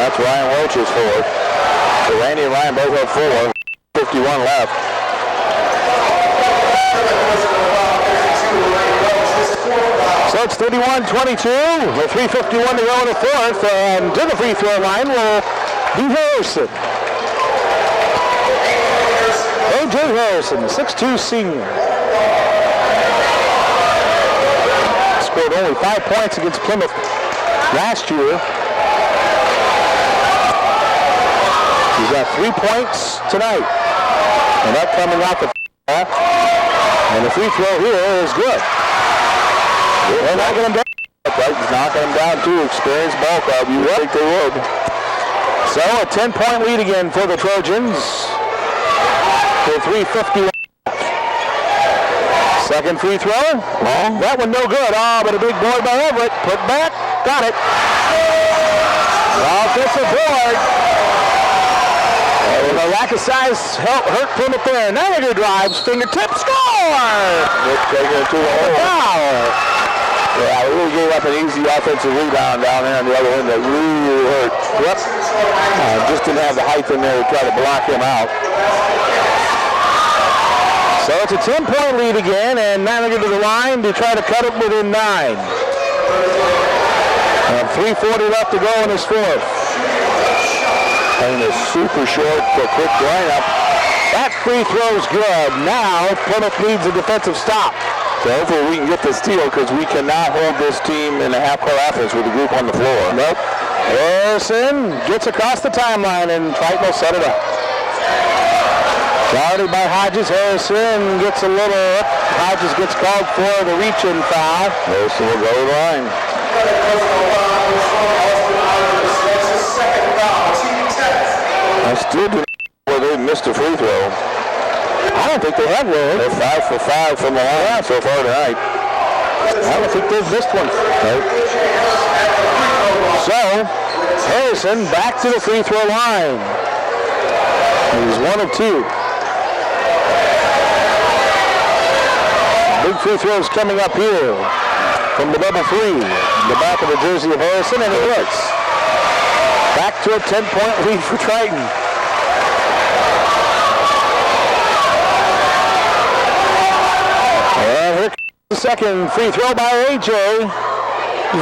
That's Ryan Welch's fourth. So Randy and Ryan both have 4. 51 left. So it's 31-22 with 3:51 to go in the fourth, and to the free throw line will be Harrison. A.J. Harrison, 6'2" senior. Scored only 5 points against Plymouth last year. He's got 3 points tonight. And that coming out the half. And the free throw here is good. They're knocking him down. Triton's knocking him down too. Experienced ball club. You would think they would. So a 10-point lead again for the Trojans. For 3:51. Second free throw. That one no good. Oh, but a big board by Everett. Put back. Got it. Offensive board. The lack of size hurt Plymouth there. Niagara drives. Fingertip. Score! Taking it to the hole. Wow. Yeah, we really gave up an easy offensive rebound down there on the other end that really hurt. Yep. Just didn't have the height in there to try to block him out. So it's a 10-point lead again, and Niagara to the line to try to cut it within 9. And 3:40 left to go in his fourth. And a super short quick lineup. That free throw's good. Now Plymouth needs a defensive stop. So hopefully we can get the steal because we cannot hold this team in a half-court offense with a group on the floor. Nope. Harrison gets across the timeline and Triton will set it up. Guarded by Hodges. Harrison gets a little up. Hodges gets called for the reach-in foul. Harrison will go to the line. I still do not know where they missed a free throw. I don't think they have really. They're 5 for 5 from the line so far tonight. I don't think they've missed one. Nope. So, Harrison back to the free throw line. He's 1 of 2. Big free throws coming up here from the double 3. The back of the jersey of Harrison, and it hits. Back to a 10-point lead for Triton. And here comes the second free throw by A.J.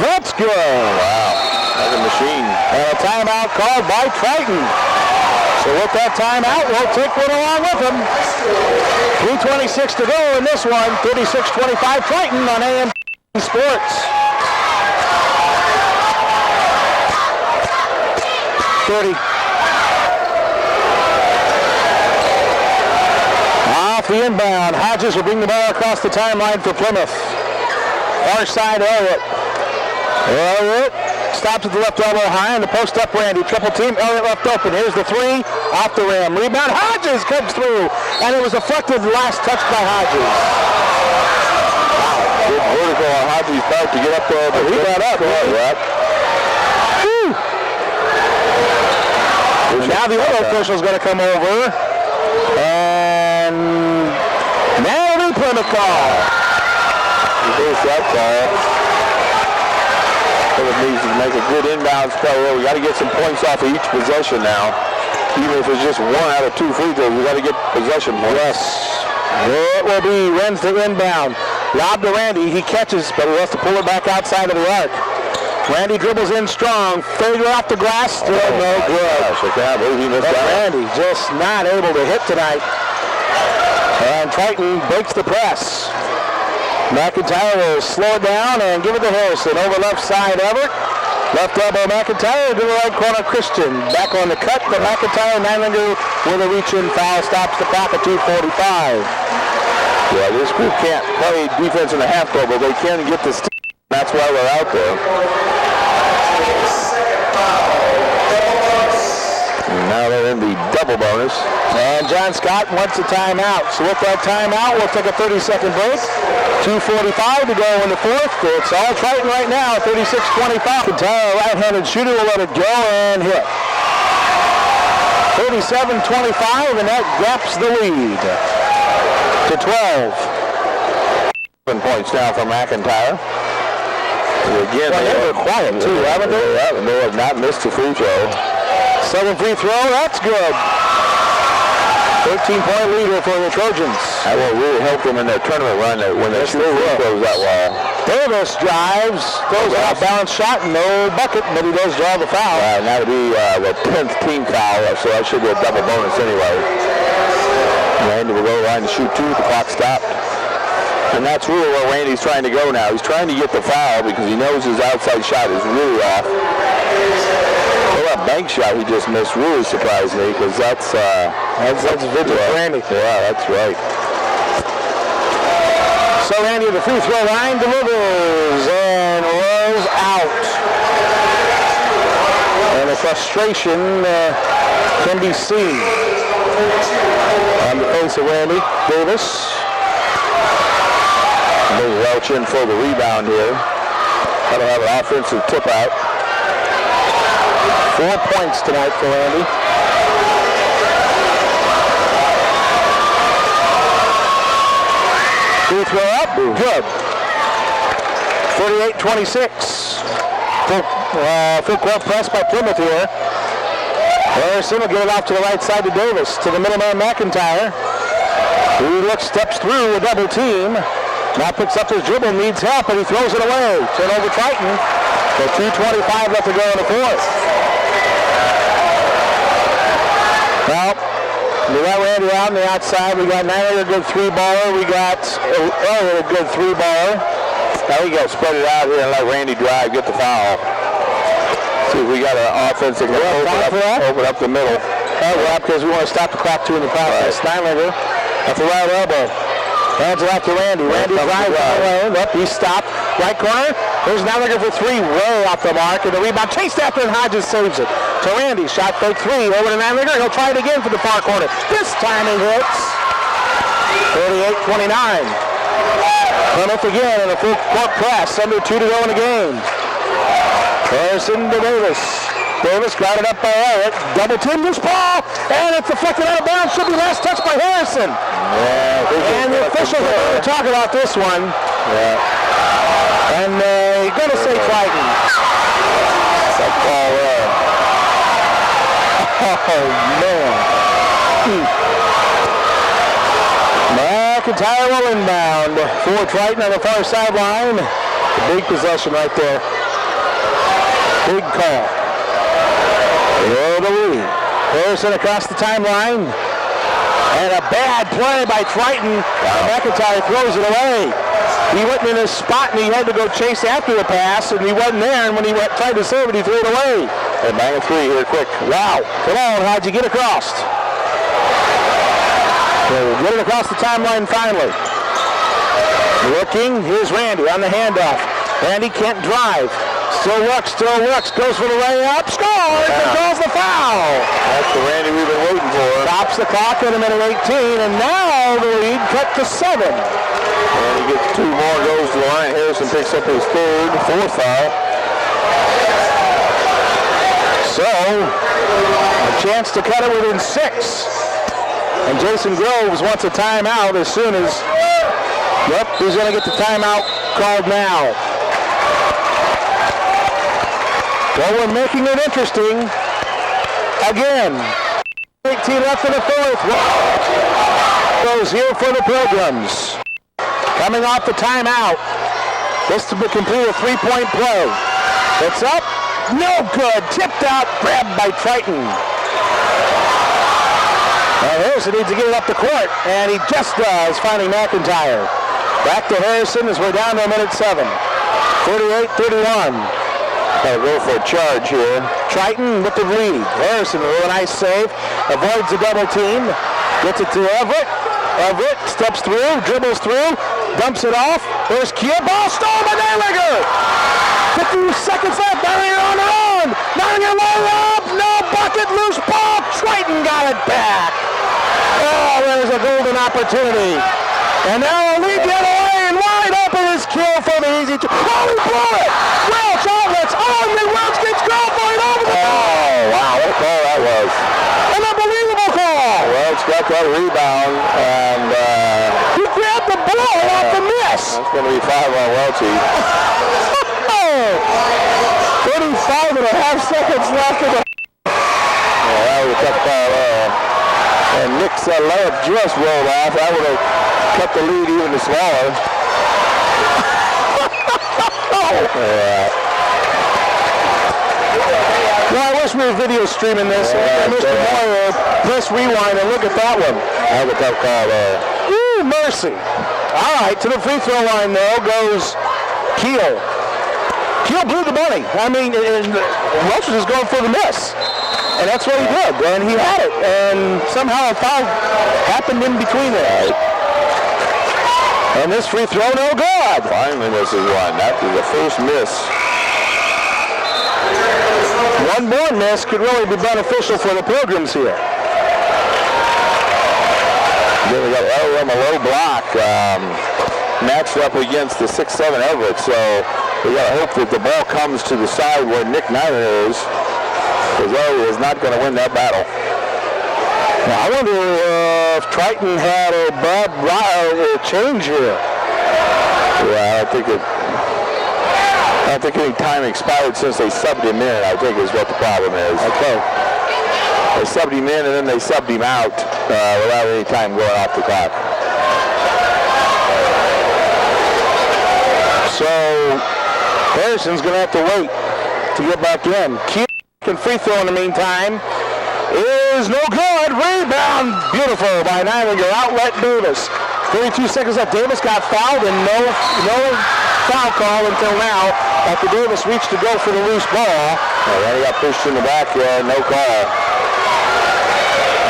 That's good. Wow, that's a machine. And a timeout called by Triton. So with that timeout, we'll take one along with him. 3:26 to go in this one. 36-25 Triton on AM Sports. 30. Off the inbound. Hodges will bring the ball across the timeline for Plymouth. Far side Elliott. Elliott stops at the left elbow high on the post up Randy. Triple team. Elliott left open. Here's the 3. Off the rim. Rebound. Hodges comes through. And it was deflected last touch by Hodges. Wow. Good vertical on Hodges' part to get up there. But he got up. Right? Now the other official's going to come over. And now the Plymouth call. Reverse that call. Plymouth needs to make a good inbounds play. We got to get some points off of each possession now. Even if it's just 1 out of 2 free throws, we got to get possession points. Yes. It will be Wednesday inbound. Lob to Randy. He catches, but he has to pull it back outside of the arc. Randy dribbles in strong. Fader off the glass. Still no good. Gosh, I can't believe he missed that. Randy just not able to hit tonight. And Triton breaks the press. McIntyre will slow it down and give it to Harrison. Over left side, Everett. Left elbow, McIntyre. To the right corner, Christian. Back on the cut, but McIntyre, Nilander with a reach-in foul. Stops the clock at 2:45. Yeah, this group can't play defense in the half court, but they can get the steal. That's why they're out there. And now they're in the double bonus. And John Scott wants a timeout. So with that timeout, we'll take a 30-second break. 2:45 to go in the fourth. It's all Triton right now, 36-25. McIntyre, right-handed shooter, will let it go and hit. 37-25, and that gaps the lead to 12. 7 points now for McIntyre. Again, well, they were quiet too, haven't they? They have not missed a free throw. 7 free throw, that's good. 13-point leader for the Trojans. That will really help them in their tournament run when they shoot free throws that well. Davis drives, throws out a balanced shot, no bucket, but he does draw the foul. And that would be the 10th team foul, so that should be a double bonus anyway. Randy will go line to shoot 2, the clock stopped. And that's really where Randy's trying to go now. He's trying to get the foul because he knows his outside shot is really off. Well, that bank shot he just missed really surprised me because that's vintage Randy. Yeah, that's right. So Randy at the free throw line delivers and rolls out. And the frustration can be seen on the face of Randy Davis. Welch in for the rebound here. That'll have an offensive tip out. 4 points tonight for Randy. Free throw up, good. 38-26. Full court press by Plymouth here. Harrison will get it off to the right side to Davis. To the middleman McIntyre. He steps through a double team. Now picks up his dribble, needs help, and he throws it away. Turnover Triton. So 2:25 left to go in the fourth. Well, we got Randy out on the outside. We got Nylander, a good 3-baller. We got Elliott, a good 3-baller. Now we got to spread it out here and let Randy drive, get the foul. See if we got an offense that can open up the middle. Yeah, because we want to stop the clock too in the process. Right. Nylander at the right elbow. Hands it off to Randy. Randy drives away. Up, he stopped. Right corner. There's Nylander for 3, way off the mark. And the rebound chased after, and Hodges saves it. To Randy, shot fake 3. Over to Nylander. He'll try it again for the far corner. This time he hits. 38-29. Plymouth again in a full court press. Under 2 to go in the game. Harrison to Davis. Davis got it up by Elliott. Double team this ball. And it's deflected out of bounds. Should be last touch by Harrison. Yeah, and the officials are going to talk about this one. Yeah. And they're going to say Triton. That ball there. Oh, man. McIntyre will inbound for Triton on the far sideline. A big possession right there. Big call. The lead. Harrison across the timeline. And a bad play by Triton. McIntyre throws it away. He went in his spot and he had to go chase after the pass, and he wasn't there, and when he tried to save it, he threw it away. And bang a 3 here quick. Wow. Come on, how'd you get across? So we'll get it across the timeline finally. Looking, here's Randy on the handoff. Randy can't drive. Still works, goes for the layup, scores, and draws the foul. That's the Randy we've been waiting for. Stops the clock at a minute 18, and now the lead cut to 7. And he gets 2 more, goes to the line. Harrison picks up his 4th foul. So, a chance to cut it within 6. And Jason Groves wants a timeout as soon as, he's going to get the timeout called now. Well, we're making it interesting. Again, 18 left in the fourth. Goes here for the Pilgrims. Coming off the timeout. This to complete a 3-point play. It's up. No good. Tipped out. Grabbed by Triton. Now Harrison needs to get it up the court, and he just does, finding McIntyre. Back to Harrison as we're down to a minute 7. 38-31. Gotta go for a charge here. Triton with the lead. Harrison with a nice save. Avoids the double team. Gets it to Everett. of it. Steps through, dribbles through, dumps it off. There's Kia. Ball stolen by Nijlinger. 50 seconds left. Nijlinger on her own. Nijlinger low up. No bucket. Loose ball. Triton got it back. Oh, there's a golden opportunity. And now a lead the other way, and wide open is Kill for the easy two. Oh, he blew it! Welch outlets. Oh, and then Welch gets goal for it over the goal. Oh, wow, what a call that was. An unbelievable call. Welch got that rebound, and he grabbed the ball off the miss. That's going to be 5 on Welchie. 35 and a half seconds left in the... Yeah, that was a tough call there. And Nick's layup just rolled off. That would have cut the lead even smaller. Yeah. Well, I wish we were video streaming this. Mr. Moyer, press rewind and look at that one. That was a tough call there. Ooh, mercy. All right, to the free throw line, though, goes Keel. Keel blew the bunny. I mean, Welch was just going for the miss. And that's what he did, and he had it. And somehow a foul happened in between there. And this free throw, no good. Finally misses one. That was the first miss. One more miss could really be beneficial for the Pilgrims here. Then we got LRM a low block matched up against the 6'7" Everett. So we got to hope that the ball comes to the side where Nick Niner is. Because Ellie is not going to win that battle. Now, I wonder if Triton had a bad change here. Yeah, I don't think any time expired since they subbed him in, I think is what the problem is. Okay. They subbed him in and then they subbed him out without any time going off the clock. So, Harrison's going to have to wait to get back in. And free throw in the meantime is no good. Rebound, beautiful by Nijlinger. Outlet Davis. 32 seconds left. Davis got fouled and no foul call until now. After Davis reached to go for the loose ball. Then he got pushed in the back. No call.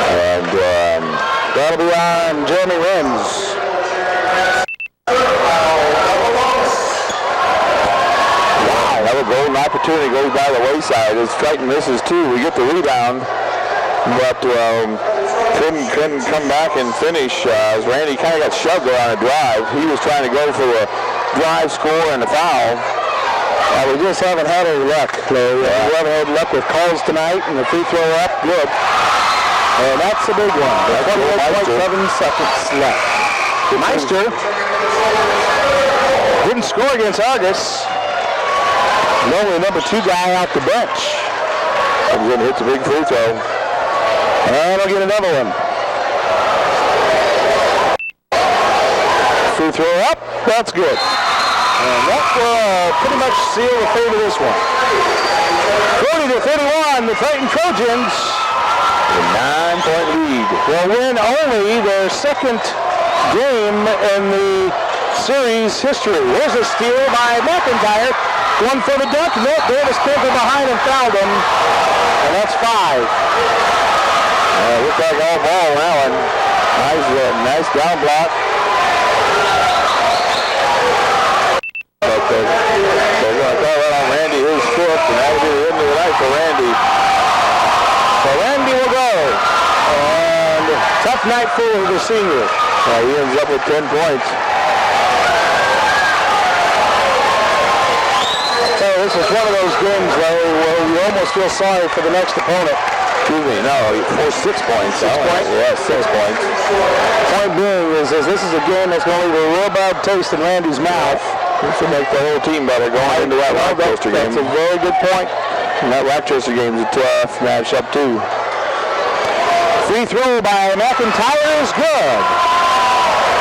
And that'll be on Jeremy Renz. Another golden opportunity goes by the wayside as Triton misses two. We get the rebound, but couldn't come back and finish as Randy kind of got shoved there on a drive. He was trying to go for a drive, score, and a foul. We just haven't had any luck. We haven't had luck with calls tonight, and the free throw up, good. And that's a big one. 28.7 seconds left. Meister didn't score against Argus. Only number 2 guy out the bench. He's going to hit the big free throw. And he'll get another one. Free throw up. That's good. And that will pretty much seal the fate of this one. 40-31, the Triton Trojans. A 9-point lead. Will win only their second game in the series history. Here's a steal by McIntyre. One for the dunk. No, Davis came from behind and fouled him. And that's 5. Looks like all ball, Allen. Nice down block. But they're going to throw it on Randy, his foot, and that'll be the end of the night for Randy. So Randy will go. And tough night for the senior. He ends up with 10 points. This is one of those games where you almost feel sorry for the next opponent. Excuse me, no, 6 points. 6 points? Yeah, 6 points. Point being is this is a game that's going to leave a real bad taste in Randy's mouth. This will make the whole team better going into that Rochester game. That's a very good point. And that Rochester game is a tough matchup too. Free throw by McIntyre is good.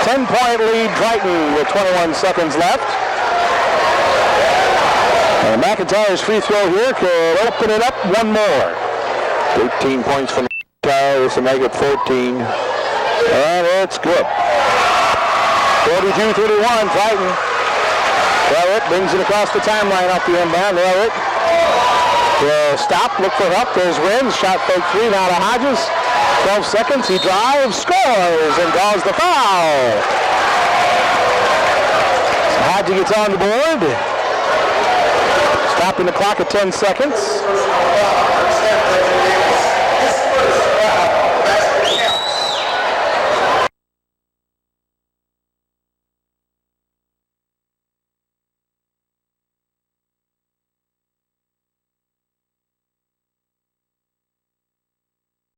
10-point lead Triton with 21 seconds left. And McIntyre's free throw here could open it up one more. 13 points for McIntyre. This will make it 14. And it's good. 42-31, Triton. Elliott brings it across the timeline off the inbound. Elliott will stop, look for help. There's Renz. Shot fake 3 now to Hodges. 12 seconds, he drives, scores, and draws the foul. So Haji gets on the board. Stopping the clock at 10 seconds.